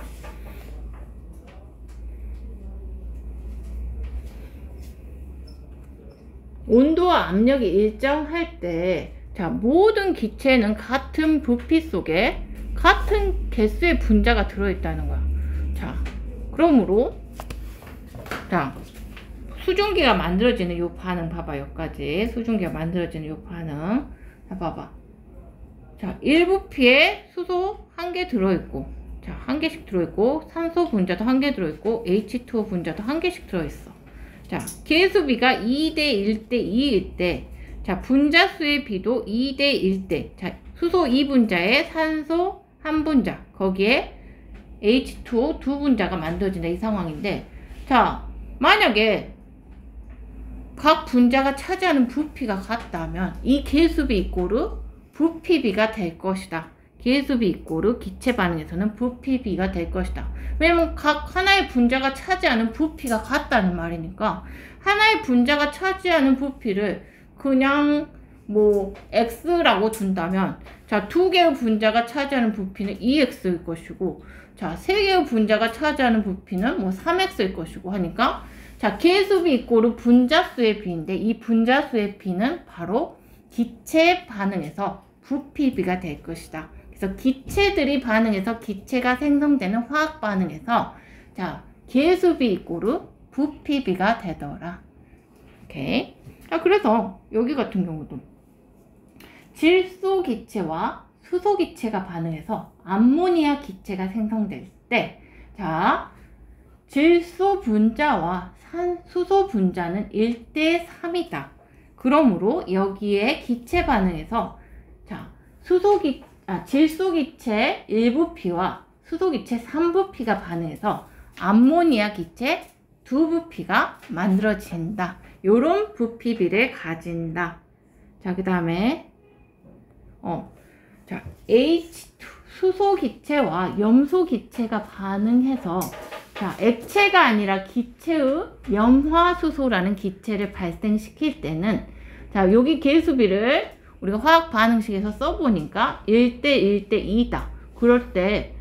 온도와 압력이 일정할 때, 자, 모든 기체는 같은 부피 속에 같은 개수의 분자가 들어있다는 거야. 자, 그러므로, 자, 수증기가 만들어지는 요 반응 봐봐. 여기까지 수증기가 만들어지는 요 반응. 자, 봐봐. 자, 1부피에 수소 1개 들어있고, 자, 1개씩 들어있고, 산소 분자도 1개 들어있고, H2O 분자도 1개씩 들어있어. 자, 계수비가 2대 1대 2일 때, 자, 분자수의 비도 2대 1대, 자, 수소 2분자에 산소 1분자, 거기에 H2O 2분자가 만들어진다. 이 상황인데, 자, 만약에 각 분자가 차지하는 부피가 같다면 이 계수비 이꼬르 부피비가 될 것이다. 계수비 이꼬르 기체 반응에서는 부피비가 될 것이다. 왜냐면 각 하나의 분자가 차지하는 부피가 같다는 말이니까 하나의 분자가 차지하는 부피를 그냥 뭐 x라고 둔다면, 자, 2개의 분자가 차지하는 부피는 2x일 것이고, 자, 3개의 분자가 차지하는 부피는 뭐 3x일 것이고 하니까, 자, 계수비 이꼬르 분자수의 비인데 이 분자수의 비는 바로 기체 반응에서 부피비가 될 것이다. 그래서 기체들이 반응해서 기체가 생성되는 화학 반응에서, 자, 계수비 이꼬르 부피비가 되더라. 오케이. 자, 그래서 여기 같은 경우도 질소 기체와 수소 기체가 반응해서 암모니아 기체가 생성될 때, 자, 질소 분자와 수소 분자는 1대 3이다. 그러므로 여기에 기체 반응에서, 자, 질소 기체 1부피와 수소 기체 3부피가 반응해서 암모니아 기체 2부피가 만들어진다. 요런 부피비를 가진다. 자, 그 다음에 자, 수소 기체와 염소 기체가 반응해서, 자, 액체가 아니라 기체의 염화수소라는 기체를 발생시킬 때는, 자, 여기 계수비를 우리가 화학 반응식에서 써보니까 1대 1대 2다. 그럴 때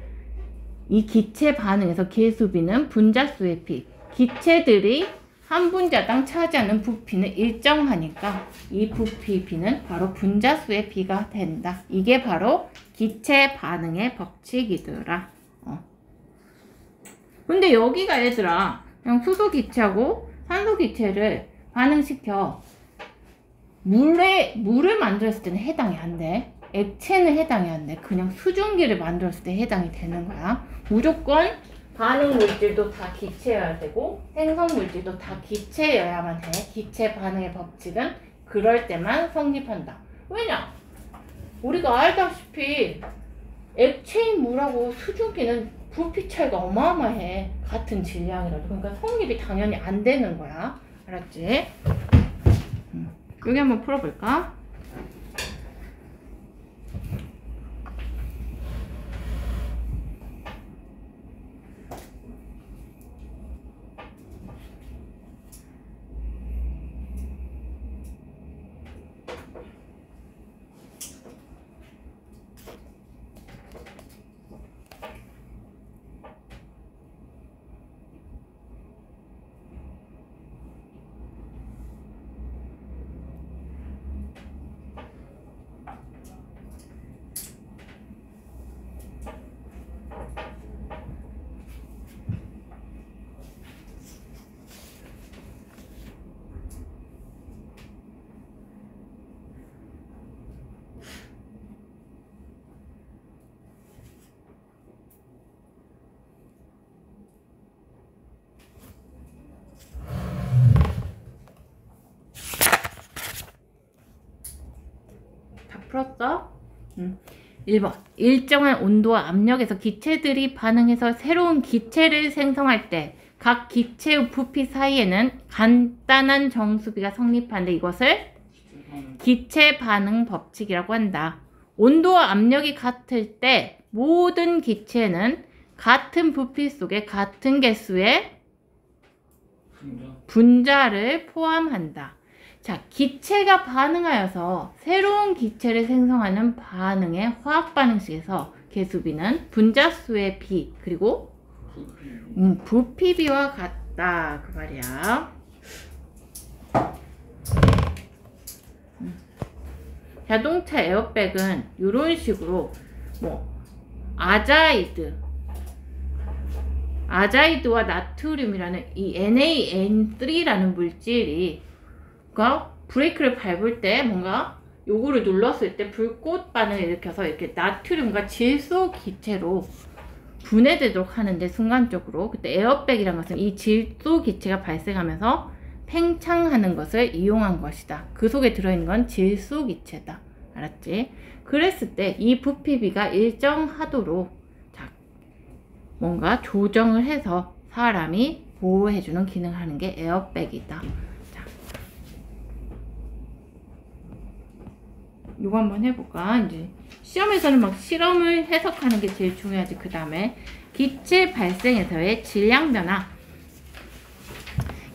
이 기체 반응에서 계수비는 분자수의 비, 기체들이 한 분자당 차지하는 부피는 일정하니까 이 부피비는 바로 분자수의 비가 된다. 이게 바로 기체 반응의 법칙이더라. 근데 여기가 얘들아, 그냥 수소 기체하고 산소 기체를 반응시켜 물을 만들었을 때는 해당이 안 돼. 액체는 해당이 안 돼. 그냥 수증기를 만들었을 때 해당이 되는 거야. 무조건 반응 물질도 다 기체여야 되고 생성 물질도 다 기체여야만 해. 기체 반응의 법칙은 그럴 때만 성립한다. 왜냐? 우리가 알다시피 액체인 물하고 수증기는 부피 차이가 어마어마해. 같은 질량이라도. 그러니까 성립이 당연히 안 되는 거야. 알았지? 여기 한번 풀어볼까? 풀었어? 1번. 일정한 온도와 압력에서 기체들이 반응해서 새로운 기체를 생성할 때 각 기체의 부피 사이에는 간단한 정수비가 성립하는데 이것을 기체 반응 법칙이라고 한다. 온도와 압력이 같을 때 모든 기체는 같은 부피 속에 같은 개수의 분자를 포함한다. 자, 기체가 반응하여서 새로운 기체를 생성하는 반응의 화학 반응식에서 개수비는 분자수의 비 그리고 부피비와 같다 그 말이야. 자동차 에어백은 이런 식으로 뭐 아자이드와 나트륨이라는 이 NaN3라는 물질이 그러니까 브레이크를 밟을 때 뭔가 요거를 눌렀을 때 불꽃 반응을 일으켜서 이렇게 나트륨과 질소 기체로 분해되도록 하는데 순간적으로 그때 에어백이란 것은 이 질소 기체가 발생하면서 팽창하는 것을 이용한 것이다. 그 속에 들어있는 건 질소 기체다. 알았지? 그랬을 때 이 부피비가 일정하도록 자, 뭔가 조정을 해서 사람이 보호해주는 기능을 하는 게 에어백이다. 자, 이거 한번 해볼까? 이제 시험에서는 막 실험을 해석하는 게 제일 중요하지. 그 다음에 기체 발생에서의 질량 변화.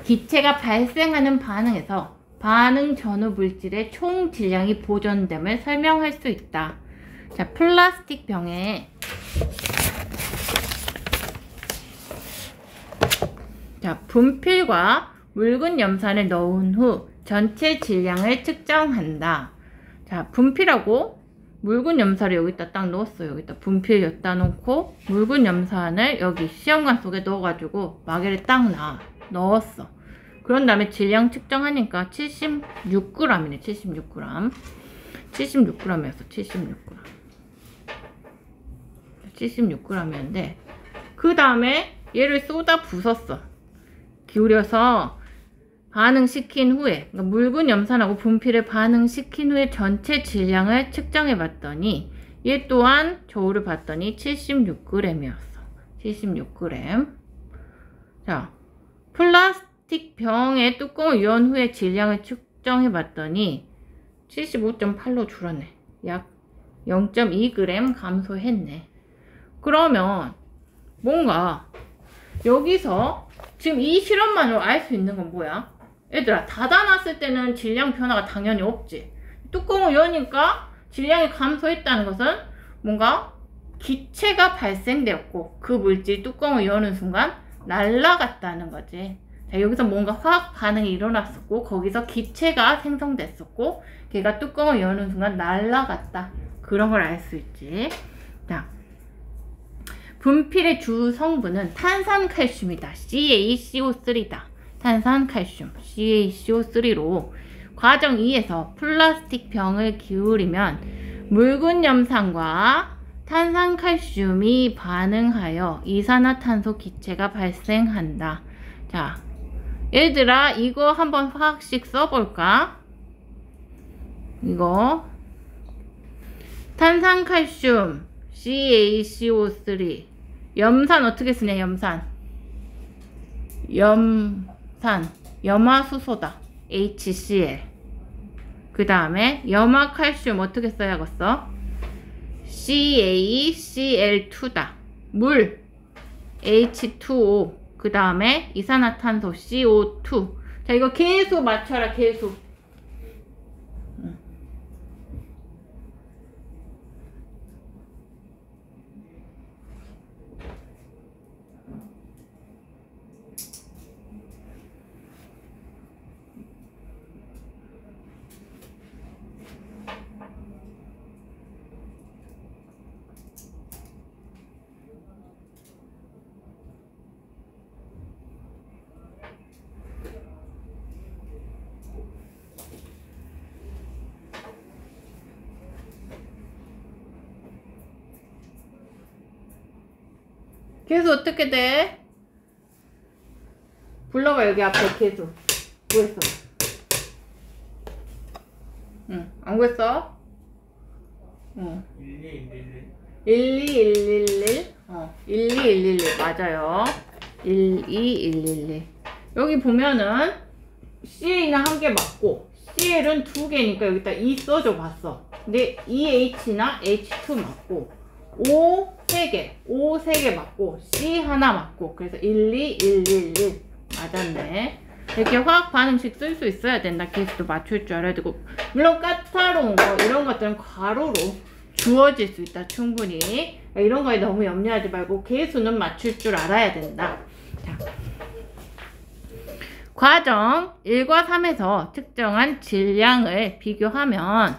기체가 발생하는 반응에서 반응 전후 물질의 총 질량이 보존됨을 설명할 수 있다. 자, 플라스틱 병에 자, 분필과 묽은 염산을 넣은 후 전체 질량을 측정한다. 자, 분필하고 묽은 염산을 여기다 딱 넣었어요. 여기다 분필 여기다 놓고 묽은 염산을 여기 시험관 속에 넣어가지고 마개를 딱 넣었어. 그런 다음에 질량 측정하니까 76g이네. 76g. 76g이었어. 76g. 76g이었는데 그 다음에 얘를 쏟아 부었어. 기울여서 반응시킨 후에 그러니까 묽은 염산하고 분필을 반응시킨 후에 전체 질량을 측정해 봤더니 얘 또한 저울을 봤더니 76g이었어. 76g. 자, 플라스틱 병의 뚜껑을 연 후에 질량을 측정해 봤더니 75.8로 줄었네. 약 0.2g 감소했네. 그러면 뭔가 여기서 지금 이 실험만으로 알 수 있는 건 뭐야? 얘들아, 닫아놨을 때는 질량 변화가 당연히 없지. 뚜껑을 여니까 질량이 감소했다는 것은 뭔가 기체가 발생되었고 그 물질이 뚜껑을 여는 순간 날아갔다는 거지. 자, 여기서 뭔가 화학 반응이 일어났었고 거기서 기체가 생성됐었고 걔가 뚜껑을 여는 순간 날아갔다. 그런 걸 알 수 있지. 자, 분필의 주 성분은 탄산칼슘이다. CaCO3다. 탄산칼슘 CaCO3로 과정 2에서 플라스틱 병을 기울이면 묽은 염산과 탄산칼슘이 반응하여 이산화탄소 기체가 발생한다. 자, 얘들아, 이거 한번 화학식 써볼까? 이거 탄산칼슘 CaCO3 염산 어떻게 쓰냐? 염화수소다. HCl. 그 다음에 염화칼슘 어떻게 써야겠어? CaCl2다. 물 H2O. 그 다음에 이산화탄소 CO2. 자, 이거 계수 맞춰라. 계수. 계수 어떻게 돼? 불러봐. 여기 앞에 계수 구했어. 응, 안 구했어? 응. 12111 12111 맞아요. 12111 여기 보면은 CA는 한 개 맞고 CL은 두 개니까 여기다 2 써줘 봤어. 근데 EH나 H2 맞고 O 3개, O 3개 맞고 C 하나 맞고 그래서 1, 2, 1, 1, 1 맞았네. 이렇게 화학 반응식 쓸 수 있어야 된다. 계수도 맞출 줄 알아야 되고, 물론 까다로운 거 이런 것들은 괄호로 주어질 수 있다. 충분히 이런 거에 너무 염려하지 말고 계수는 맞출 줄 알아야 된다. 자, 과정 1과 3에서 측정한 질량을 비교하면,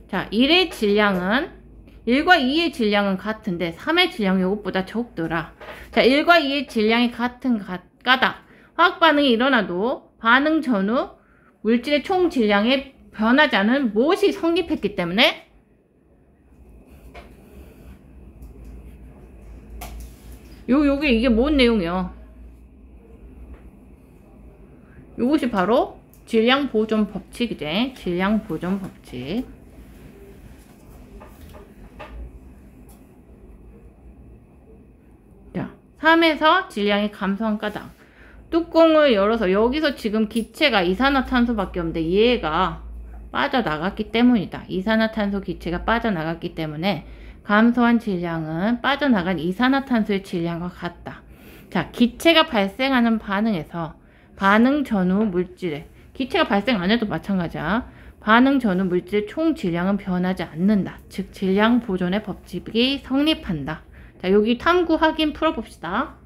자 1의 질량은 1과 2의 질량은 같은데 3의 질량이 이것보다 적더라. 자 1과 2의 질량이 같은 까닭, 화학 반응이 일어나도 반응 전후 물질의 총 질량에 변하지 않은 무엇이 성립했기 때문에, 요게 이게 뭔 내용이요? 요것이 바로 질량 보존 법칙이지. 질량 보존 법칙. 자, 3에서 질량이 감소한 까닭. 뚜껑을 열어서 여기서 지금 기체가 이산화탄소밖에 없는데 얘가 빠져나갔기 때문이다. 이산화탄소 기체가 빠져나갔기 때문에 감소한 질량은 빠져나간 이산화탄소의 질량과 같다. 자, 기체가 발생하는 반응에서 반응 전후 물질의, 기체가 발생 안 해도 마찬가지야. 반응 전후 물질의 총 질량은 변하지 않는다. 즉 질량 보존의 법칙이 성립한다. 자, 여기 탐구 확인 풀어봅시다.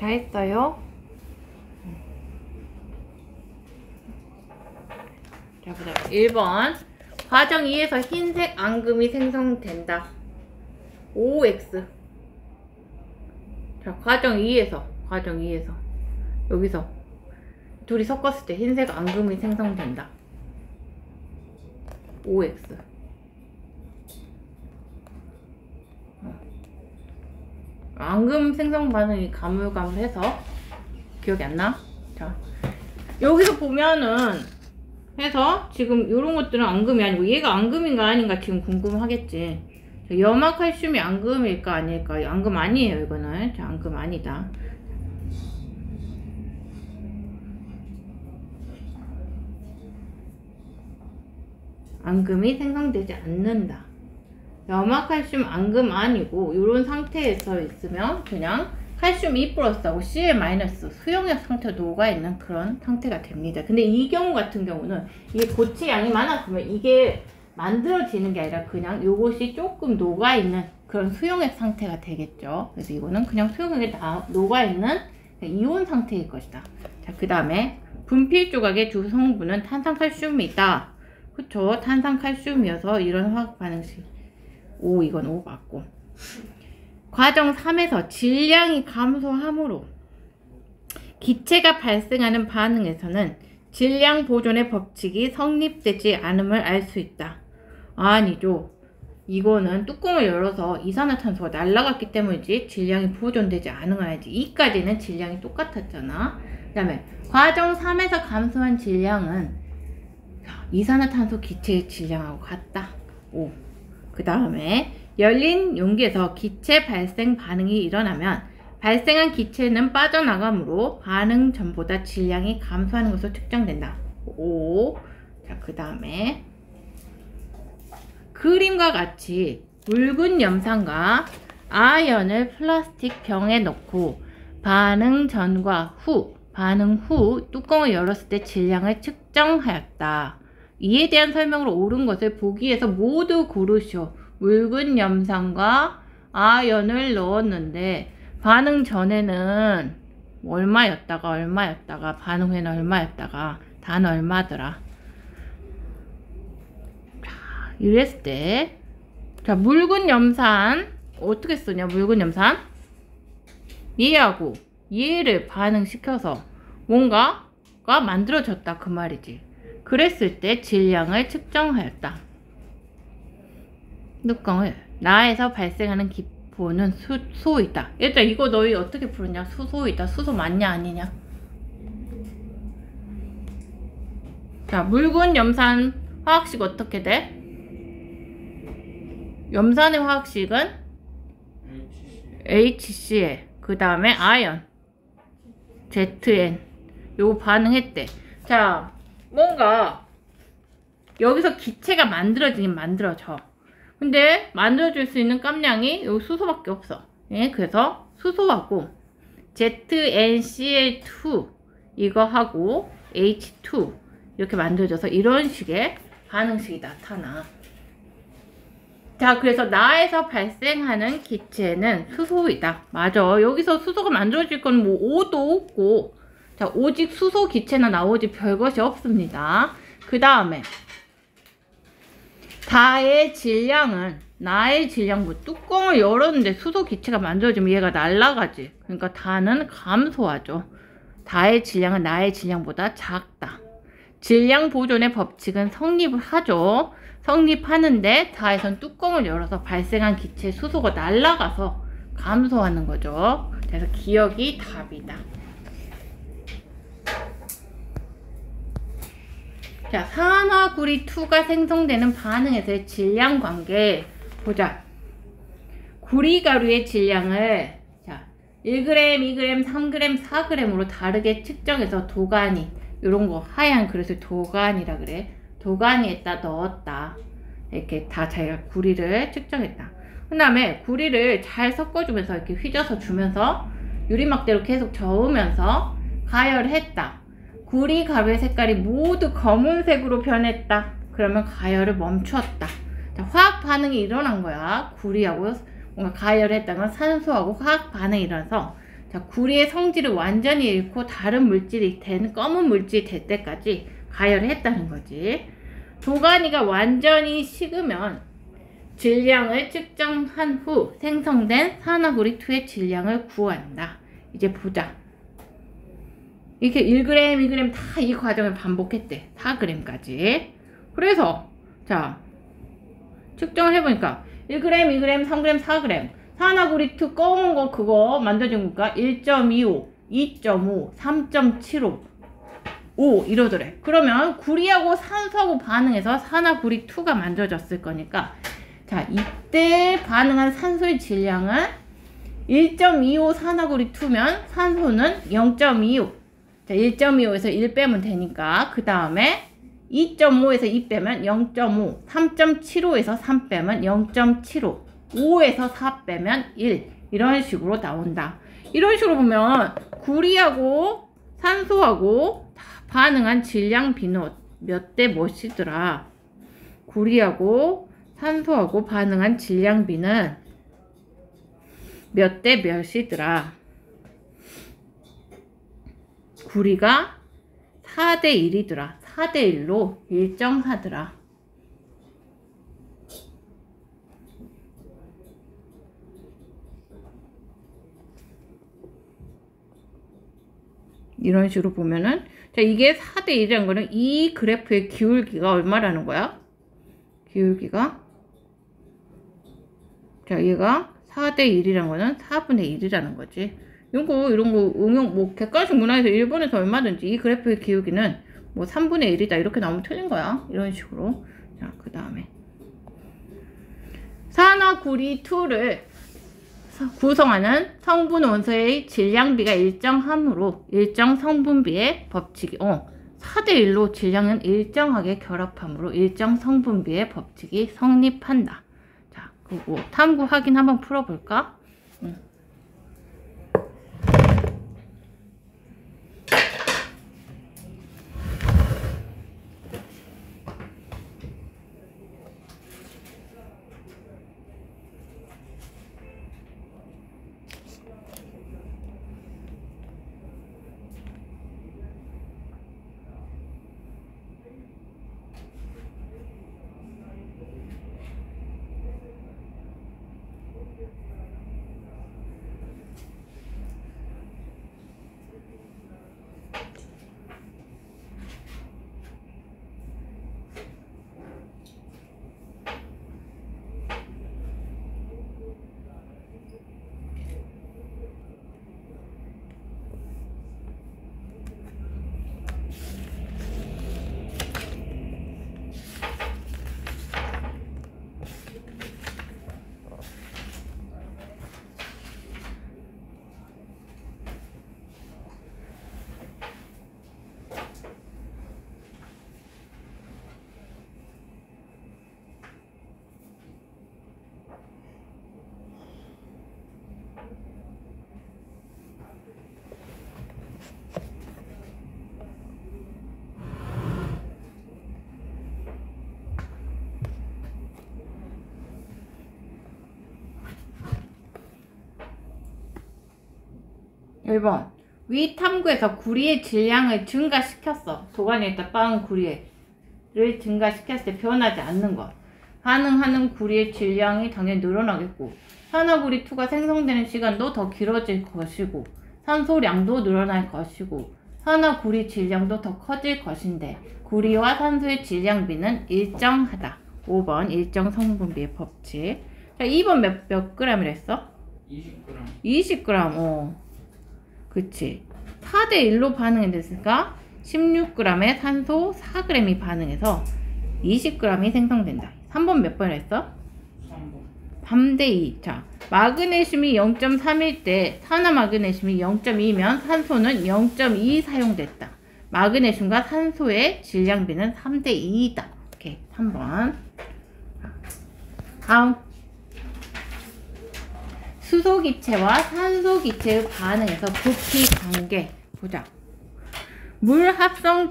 다 했어요? 자, 보자. 1번. 과정 2에서 흰색 앙금이 생성된다. OX. 자, 과정 2에서. 여기서. 둘이 섞었을 때 흰색 앙금이 생성된다. OX. 앙금 생성 반응이 가물가물해서 기억이 안 나? 자, 여기서 보면은 해서 지금 이런 것들은 앙금이 아니고 얘가 앙금인가 아닌가 지금 궁금하겠지. 자, 염화칼슘이 앙금일까 아닐까? 앙금 아니에요 이거는. 자, 앙금 아니다. 앙금이 생성되지 않는다. 염화칼슘 앙금 아니고 이런 상태에서 있으면 그냥 칼슘 2+하고 Cl- 수용액 상태로 녹아있는 그런 상태가 됩니다. 근데 이 경우 같은 경우는 이게 고체 양이 많았으면 이게 만들어지는 게 아니라 그냥 요것이 조금 녹아있는 그런 수용액 상태가 되겠죠. 그래서 이거는 그냥 수용액에 다 녹아있는 이온 상태일 것이다. 자, 그 다음에 분필 조각의 주 성분은 탄산칼슘이다. 그쵸? 탄산칼슘이어서 이런 화학 반응식 이건 O 맞고. 과정 3에서 질량이 감소함으로 기체가 발생하는 반응에서는 질량 보존의 법칙이 성립되지 않음을 알 수 있다. 아니죠. 이거는 뚜껑을 열어서 이산화탄소가 날아갔기 때문이지 질량이 보존되지 않아야지. 이까지는 질량이 똑같았잖아. 그 다음에 과정 3에서 감소한 질량은 이산화탄소 기체의 질량하고 같다. 5. 그 다음에 열린 용기에서 기체 발생 반응이 일어나면 발생한 기체는 빠져나가므로 반응 전보다 질량이 감소하는 것으로 측정된다. 5. 자, 그 다음에 그림과 같이 묽은 염산과 아연을 플라스틱 병에 넣고 반응 전과 후, 반응 후 뚜껑을 열었을 때 질량을 측정하였다. 이에 대한 설명으로 옳은 것을 보기에서 모두 고르시오. 묽은 염산과 아연을 넣었는데 반응 전에는 얼마였다가 반응 후에는 얼마였다가 단 얼마더라. 이랬을 때, 자, 묽은 염산 어떻게 쓰냐? 묽은 염산 얘하고 얘를 반응시켜서 뭔가가 만들어졌다 그 말이지. 그랬을 때 질량을 측정하였다. 뚜껑을 나에서 발생하는 기포는 수소이다. 일단 이거 너희 어떻게 부르냐? 수소이다. 수소 맞냐 아니냐? 자, 묽은 염산 화학식 어떻게 돼? 염산의 화학식은 HCl, 그 다음에 아연 ZN. 요거 반응했대. 자, 뭔가 여기서 기체가 만들어지긴 만들어져. 근데 만들어줄 수 있는 깜냥이 여기 수소밖에 없어. 예, 그래서 수소하고 ZnCl2 이거 하고 H2 이렇게 만들어져서 이런 식의 반응식이 나타나. 자, 그래서 나에서 발생하는 기체는 수소이다. 맞아. 여기서 수소가 만들어질 건 뭐 O도 없고, 자, 오직 수소 기체나 나오지 별것이 없습니다. 그 다음에 나의 질량, 뭐 뚜껑을 열었는데 수소 기체가 만들어지면 얘가 날아가지. 그러니까 다는 감소하죠. 다의 질량은 나의 질량보다 작다. 질량 보존의 법칙은 성립을 하죠. 성립하는데 다에선 뚜껑을 열어서 발생한 기체 수소가 날아가서 감소하는 거죠. 그래서 기억이 답이다. 자, 산화구리2가 생성되는 반응에서의 질량 관계 보자. 구리가루의 질량을 자 1g, 2g, 3g, 4g으로 다르게 측정해서 도가니, 이런 거 하얀 그릇을 도가니라 그래. 도가니에다 넣었다. 이렇게 다 자기가 구리를 측정했다. 그 다음에 구리를 잘 섞어주면서 이렇게 휘저서 주면서 유리막대로 계속 저으면서 가열을 했다. 구리 가루의 색깔이 모두 검은색으로 변했다. 그러면 가열을 멈추었다. 자, 화학 반응이 일어난 거야. 구리하고 뭔가 가열을 했다면 산소하고 화학 반응이 일어나서 자, 구리의 성질을 완전히 잃고 다른 물질이 된 검은 물질이 될 때까지 가열을 했다는 거지. 도가니가 완전히 식으면 질량을 측정한 후 생성된 산화구리2의 질량을 구한다. 이제 보자. 이렇게 1g, 2g 다 이 과정을 반복했대. 4g까지. 그래서 자 측정을 해보니까 1g, 2g, 3g, 4g 산화구리2 검은 거 그거 만들어준 거니까 1.25, 2.5, 3.75 5 이러더래. 그러면 구리하고 산소하고 반응해서 산화구리2가 만들어졌을 거니까 자, 이때 반응한 산소의 질량은 1.25 산화구리2면 산소는 0.25. 자, 1.25에서 1 빼면 되니까 그 다음에 2.5에서 2 빼면 0.5, 3.75에서 3 빼면 0.75, 5에서 4 빼면 1 이런 식으로 나온다. 이런 식으로 보면 구리하고 산소하고 반응한 질량 비는 몇 대 몇이더라. 구리하고 산소하고 반응한 질량 비는 몇 대 몇이더라. 구리가 4대 1이더라. 4대 1로 일정하더라. 이런 식으로 보면은 자, 이게 4대 1이라는 거는 이 그래프의 기울기가 얼마라는 거야? 기울기가 자, 얘가 4대 1이라는 거는 4분의 1이라는 거지. 이런 거 응용, 뭐, 객관식 문항에서 일본에서 얼마든지 이 그래프의 기울기는 뭐 3분의 1이다. 이렇게 나오면 틀린 거야. 이런 식으로. 자, 그 다음에. 산화구리 2를 구성하는 성분 원소의 질량비가 일정하므로 일정 성분비의 법칙이, 4대 1로 질량은 일정하게 결합하므로 일정 성분비의 법칙이 성립한다. 자, 그리고 탐구 확인 한번 풀어볼까? 1번. 위 탐구에서 구리의 질량을 증가시켰어. 도관에 있다 빵 구리를 증가시켰을 때 변하지 않는 것. 반응하는 구리의 질량이 당연히 늘어나겠고, 산화구리 2가 생성되는 시간도 더 길어질 것이고, 산소량도 늘어날 것이고, 산화구리 질량도 더 커질 것인데, 구리와 산소의 질량비는 일정하다. 5번 일정 성분비의 법칙. 자, 2번 몇 g이라 했어? 20g. 20g. 그치. 4대 1로 반응이 됐으니까 16g의 산소 4g이 반응해서 20g이 생성된다. 3번 몇 번이라 했어? 3번. 3대 2. 자, 마그네슘이 0.3일 때 산화 마그네슘이 0.2면 산소는 0.2 사용됐다. 마그네슘과 산소의 질량비는 3대 2이다. 오케이. 3번. 다음. 수소기체와 산소기체의 반응에서 부피 관계 보자. 물 합성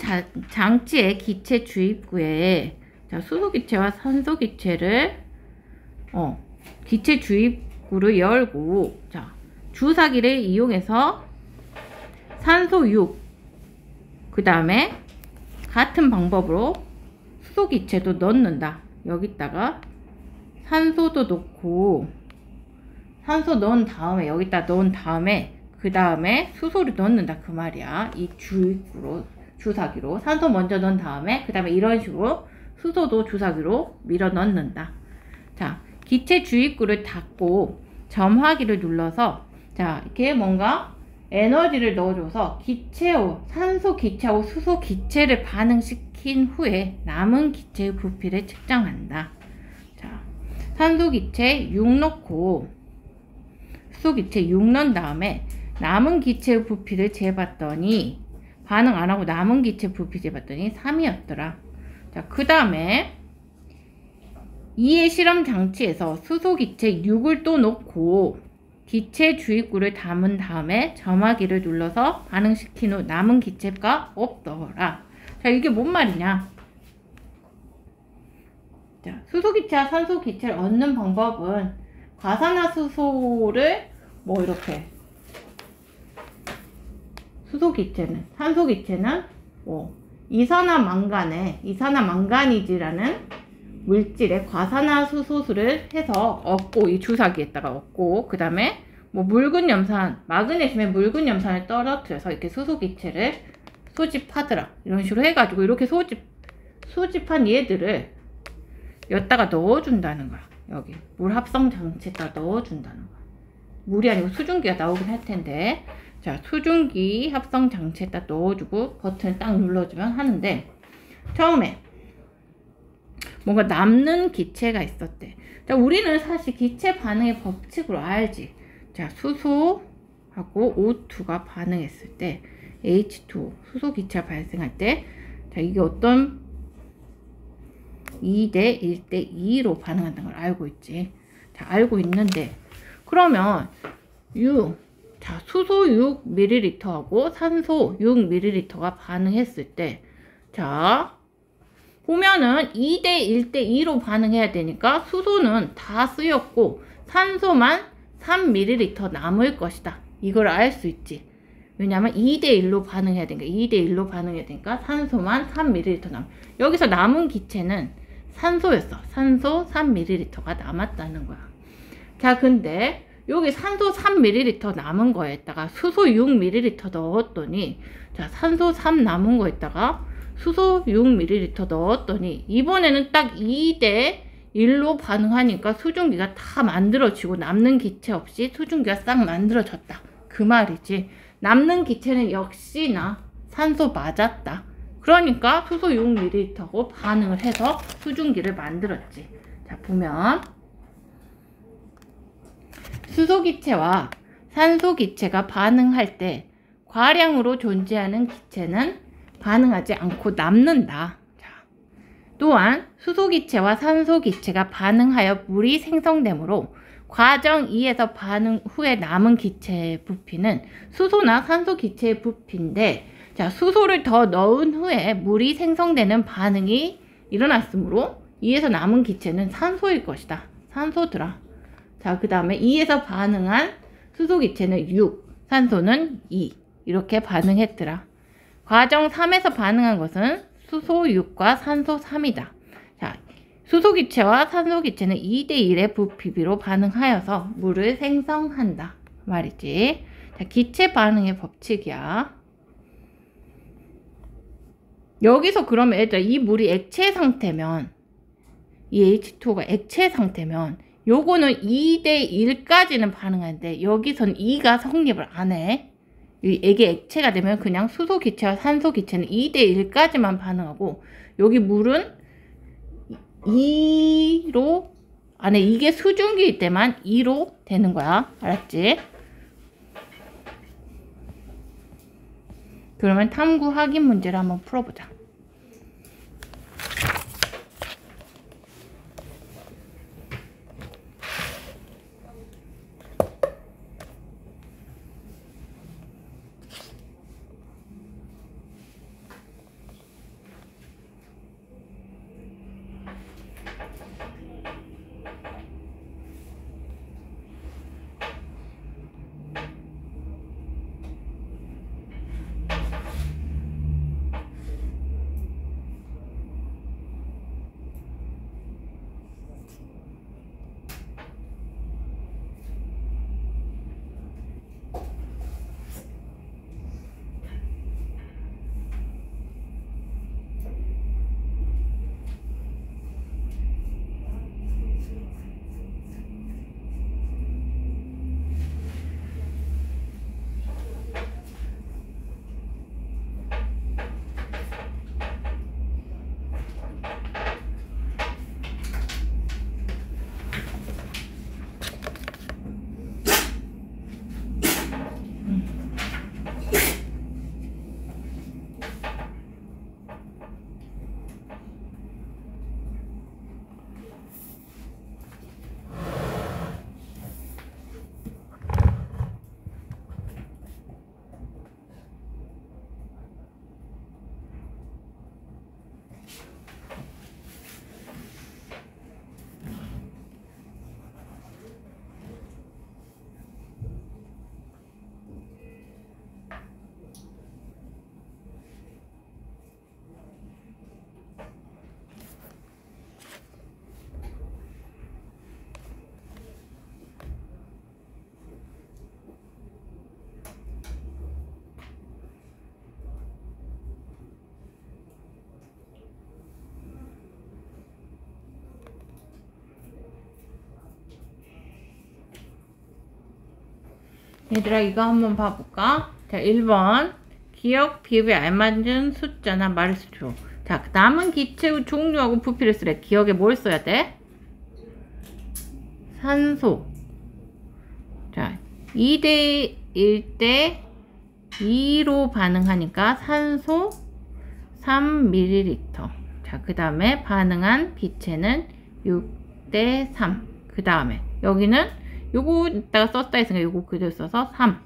장치의 기체 주입구에, 자, 수소기체와 산소기체를 기체 주입구를 열고, 자, 주사기를 이용해서 산소 6, 그 다음에 같은 방법으로 수소기체도 넣는다. 여기다가 산소도 넣고, 산소 넣은 다음에 여기다 넣은 다음에 그 다음에 수소를 넣는다 그 말이야. 이 주입구로, 주사기로 산소 먼저 넣은 다음에 그 다음에 이런 식으로 수소도 주사기로 밀어 넣는다. 자, 기체 주입구를 닫고 점화기를 눌러서, 자, 이렇게 뭔가 에너지를 넣어줘서 기체하고 산소 기체하고 수소 기체를 반응시킨 후에 남은 기체의 부피를 측정한다. 자, 산소 기체 6 넣고 수소 기체 6 넣은 다음에 남은 기체의 부피를 재봤더니, 반응 안 하고 남은 기체 부피 재봤더니 3이었더라. 자, 그 다음에 2의 실험 장치에서 수소 기체 6을 또 넣고 기체 주입구를 담은 다음에 점화기를 눌러서 반응시킨 후 남은 기체가 없더라. 자, 이게 뭔 말이냐? 자, 수소 기체와 산소 기체를 얻는 방법은 과산화수소를 뭐 이렇게, 수소 기체는, 산소 기체는 뭐 이산화망가니즈라는 물질의 과산화수소수를 해서 얻고, 이 주사기에다가 얻고, 그 다음에 뭐 묽은 염산, 마그네슘의 묽은 염산을 떨어뜨려서 이렇게 수소 기체를 소집하더라. 이런 식으로 해가지고 이렇게 소집한 얘들을 여기다가 넣어준다는 거야. 여기 물 합성 장치에다 넣어준다는 거야. 물이 아니고 수증기가 나오긴 할 텐데, 자, 수증기 합성 장치에다 넣어주고 버튼을 딱 눌러주면 하는데, 처음에 뭔가 남는 기체가 있었대. 자, 우리는 사실 기체 반응의 법칙으로 알지. 자, 수소하고 O2가 반응했을 때 H2O, 수소 기체가 발생할 때, 자, 이게 어떤 2대 1대 2로 반응한다는 걸 알고 있지. 자, 알고 있는데, 그러면 자, 수소 6ml하고 산소 6ml가 반응했을 때, 자, 보면은 2대 1대 2로 반응해야 되니까 수소는 다 쓰였고 산소만 3ml 남을 것이다. 이걸 알 수 있지. 왜냐면 2대 1로 반응해야 되니까, 2대 1로 반응해야 되니까 산소만 3ml 남아. 여기서 남은 기체는 산소였어. 산소 3ml가 남았다는 거야. 자, 근데 여기 산소 3ml 남은 거에다가 수소 6ml 넣었더니, 자, 산소 3 남은 거에다가 수소 6ml 넣었더니 이번에는 딱 2대 1로 반응하니까 수증기가 다 만들어지고 남는 기체 없이 수증기가 싹 만들어졌다. 그 말이지. 남는 기체는 역시나 산소 맞았다. 그러니까 수소 6ml하고 반응을 해서 수증기를 만들었지. 자, 보면 수소 기체와 산소 기체가 반응할 때 과량으로 존재하는 기체는 반응하지 않고 남는다. 자, 또한 수소 기체와 산소 기체가 반응하여 물이 생성되므로 과정 2에서 반응 후에 남은 기체의 부피는 수소나 산소 기체의 부피인데, 자, 수소를 더 넣은 후에 물이 생성되는 반응이 일어났으므로 2에서 남은 기체는 산소일 것이다. 산소더라. 자, 그 다음에 2에서 반응한 수소 기체는 6, 산소는 2 이렇게 반응했더라. 과정 3에서 반응한 것은 수소 6과 산소 3이다. 자, 수소 기체와 산소 기체는 2대 1의 부피비로 반응하여서 물을 생성한다. 말이지. 자, 기체 반응의 법칙이야. 여기서 그러면 얘들아, 이 물이 액체 상태면, 이 H2O가 액체 상태면 요거는 2대 1까지는 반응하는데 여기선 2가 성립을 안 해. 이게 액체가 되면 그냥 수소 기체와 산소 기체는 2대 1까지만 반응하고, 여기 물은 2로 안에 이게 수증기일 때만 2로 되는 거야. 알았지? 그러면 탐구 확인 문제를 한번 풀어보자. 얘들아 이거 한번 봐볼까? 자 1번 기억 비읍에 알맞은 숫자나 말을 줘. 자 남은 기체의 종류하고 부피를 쓰래. 기억에 뭘 써야 돼? 산소. 자 2대 1대 2로 반응하니까 산소 3ml. 자 그 다음에 반응한 기체는 6대 3. 그 다음에 여기는 요거 이따가 썼다 했으니까 요거 그대로 써서 3.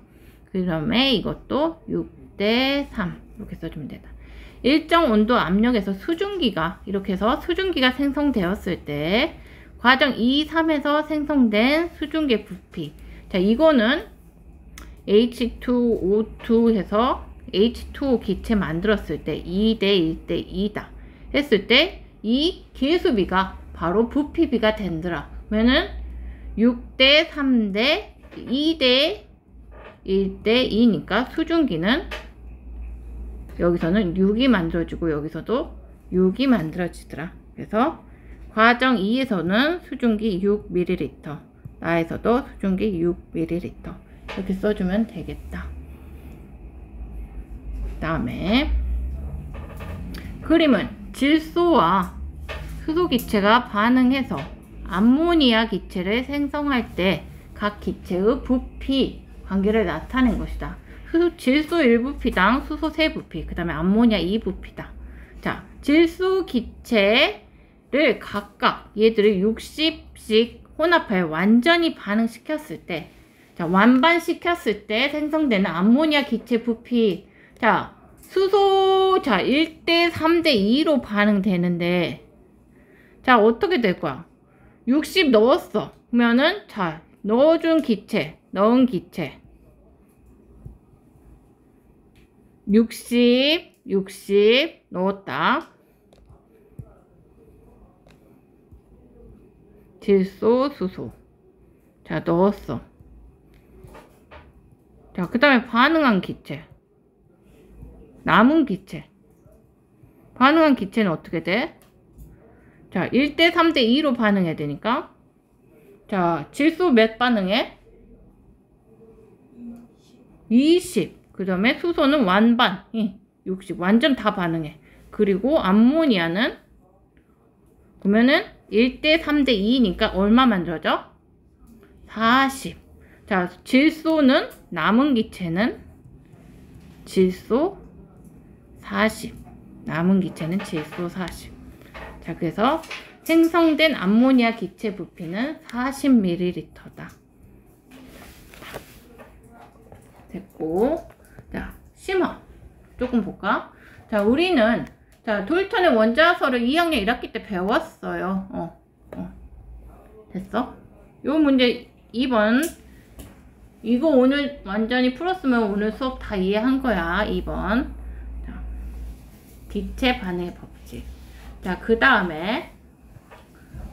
그 다음에 이것도 6대 3 이렇게 써주면 되다. 일정 온도 압력에서 수증기가 이렇게 해서 수증기가 생성되었을 때 과정 2, 3에서 생성된 수증기의 부피. 자 이거는 H2O2 해서 H2O 기체 만들었을 때 2대 1대 2다 했을 때 이 계수비가 바로 부피비가 된더라. 그러면은 6대 3대 2대 1대 2니까 수증기는 여기서는 6이 만들어지고 여기서도 6이 만들어지더라. 그래서 과정 2에서는 수증기 6ml, 나에서도 수증기 6ml 이렇게 써주면 되겠다. 그 다음에 그림은 질소와 수소 기체가 반응해서 암모니아 기체를 생성할 때 각 기체의 부피 관계를 나타낸 것이다. 질소 1부피당 수소 3부피, 그 다음에 암모니아 2부피다. 자, 질소 기체를 각각 얘들을 60씩 혼합하여 완전히 반응시켰을 때, 자, 완반시켰을 때 생성되는 암모니아 기체 부피. 자, 수소, 자, 1대 3대 2로 반응되는데, 자, 어떻게 될 거야? 60 넣었어. 그러면은, 자, 넣은 기체. 60 넣었다. 질소, 수소. 자, 넣었어. 자, 그 다음에 반응한 기체. 남은 기체. 반응한 기체는 어떻게 돼? 자, 1대 3대 2로 반응해야 되니까. 자, 질소 몇 반응해? 20. 그 다음에 수소는 완반. 60. 완전 다 반응해. 그리고 암모니아는 그러면은 1대 3대 2니까 얼마 만들어져? 40. 자, 질소는 남은 기체는 질소 40. 남은 기체는 질소 40. 자, 그래서 생성된 암모니아 기체 부피는 40ml다. 됐고, 자, 심화 조금 볼까? 자, 우리는 자 도일턴의 원자설을 2학년 1학기 때 배웠어요. 됐어? 요 문제 2번 이거 오늘 완전히 풀었으면 오늘 수업 다 이해한 거야. 2번. 자, 기체 반응의 법칙. 자, 그 다음에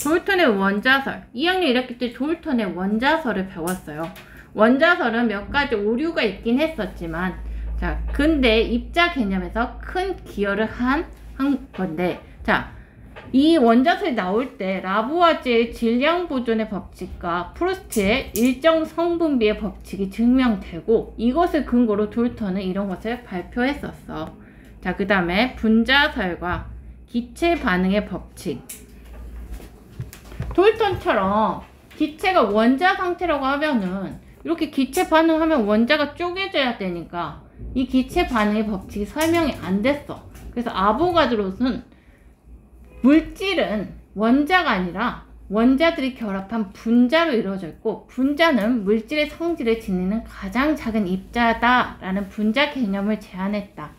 도일턴의 원자설 2학년 1학기 때 도일턴의 원자설을 배웠어요. 원자설은 몇 가지 오류가 있긴 했었지만, 자, 근데 입자 개념에서 큰 기여를 한 건데, 자, 이 원자설이 나올 때 라부아지의 질량 보존의 법칙과 프루스트의 일정 성분비의 법칙이 증명되고, 이것을 근거로 도일턴은 이런 것을 발표했었어. 자, 그 다음에 분자설과 기체 반응의 법칙. 도일턴처럼 기체가 원자 상태라고 하면은 이렇게 기체 반응하면 원자가 쪼개져야 되니까 이 기체 반응의 법칙이 설명이 안 됐어. 그래서 아보가드로는 물질은 원자가 아니라 원자들이 결합한 분자로 이루어져 있고, 분자는 물질의 성질을 지니는 가장 작은 입자다라는 분자 개념을 제안했다.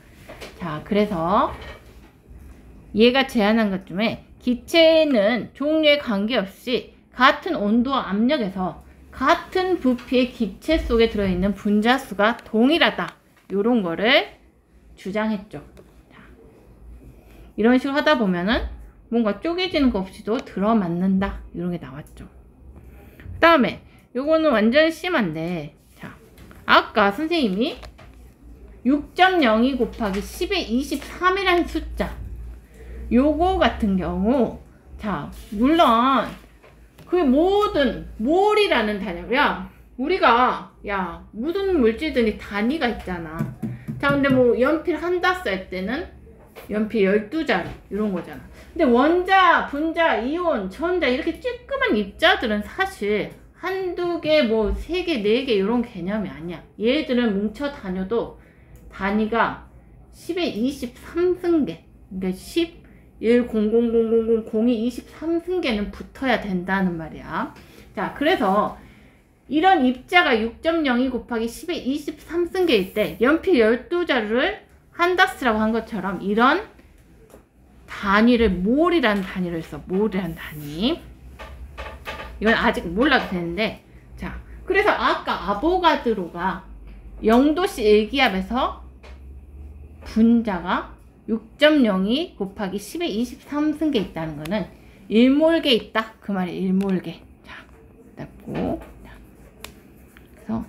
자, 그래서 얘가 제안한 것 중에 기체는 종류에 관계없이 같은 온도와 압력에서 같은 부피의 기체 속에 들어있는 분자수가 동일하다. 요런 거를 주장했죠. 자, 이런 식으로 하다 보면은 뭔가 쪼개지는 거 없이도 들어맞는다. 이런 게 나왔죠. 그 다음에 요거는 완전 심한데, 자, 아까 선생님이 6.02 곱하기 10의 23이라는 숫자, 요거 같은 경우, 자, 물론 그 모든 몰이라는 단위야. 우리가 야 무슨 물질들이 단위가 있잖아. 자 근데 뭐 연필 한자 쓸 때는 연필 12자루 이런 거잖아. 근데 원자, 분자, 이온, 전자 이렇게 쬐끄만 입자들은 사실 한두 개, 뭐 세 개, 네 개 이런 개념이 아니야. 얘들은 뭉쳐 다녀도 단위가 10의 23승계, 그러니까 10, 1, 0, 0, 0, 0, 0, 02, 23승계는 붙어야 된다는 말이야. 자, 그래서 이런 입자가 6.02 곱하기 10의 23승계일 때 연필 12자루를 한다스라고 한 것처럼 이런 단위를 몰이라는 단위를 써. 몰이라는 단위. 이건 아직 몰라도 되는데, 자, 그래서 아까 아보가드로가 0도씨 일기압에서 분자가 6.02 곱하기 10의 23승계 있다는 거는 1몰계 있다. 그 말이 1몰계. 자, 닫고. 자, 그래서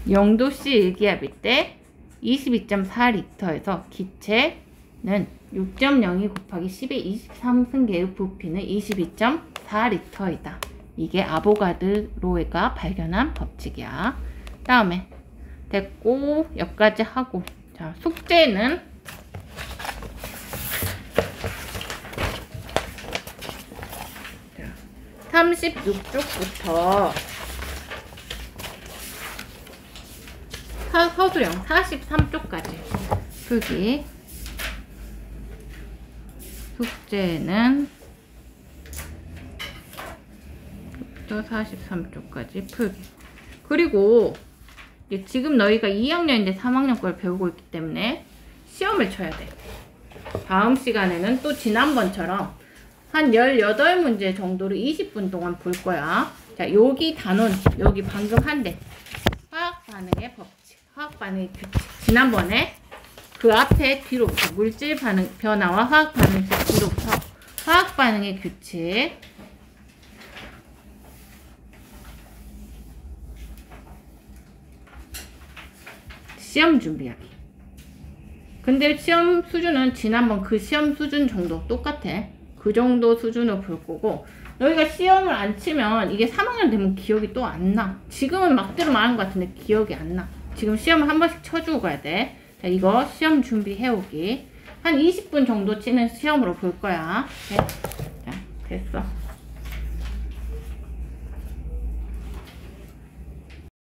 0도씨 일기압일 때 22.4리터에서 기체는 6.02 곱하기 10의 23승계의 부피는 22.4리터이다. 이게 아보가드로가 발견한 법칙이야. 다음에 됐고 여기까지 하고, 자 숙제는 자, 36쪽부터 서술형 43쪽까지 풀기. 숙제는 또 43쪽까지 풀기. 그리고 지금 너희가 2학년인데 3학년 걸 배우고 있기 때문에 시험을 쳐야 돼. 다음 시간에는 또 지난번처럼 한 18문제 정도를 20분 동안 볼 거야. 자, 여기 단원, 여기 방금 한대. 화학 반응의 법칙, 화학 반응의 규칙. 지난번에 그 앞에 뒤로부터 물질 반응 변화와 화학 반응 뒤로부터 화학 반응의 규칙. 시험 준비하기. 근데 시험 수준은 지난번 그 시험 수준 정도 똑같아. 그 정도 수준으로 볼 거고, 너희가 시험을 안 치면 이게 3학년 되면 기억이 또 안 나. 지금은 막대로 말한 것 같은데 기억이 안 나. 지금 시험을 한 번씩 쳐주고 가야 돼. 자, 이거 시험 준비해오기. 한 20분 정도 치는 시험으로 볼 거야. 네. 자, 됐어.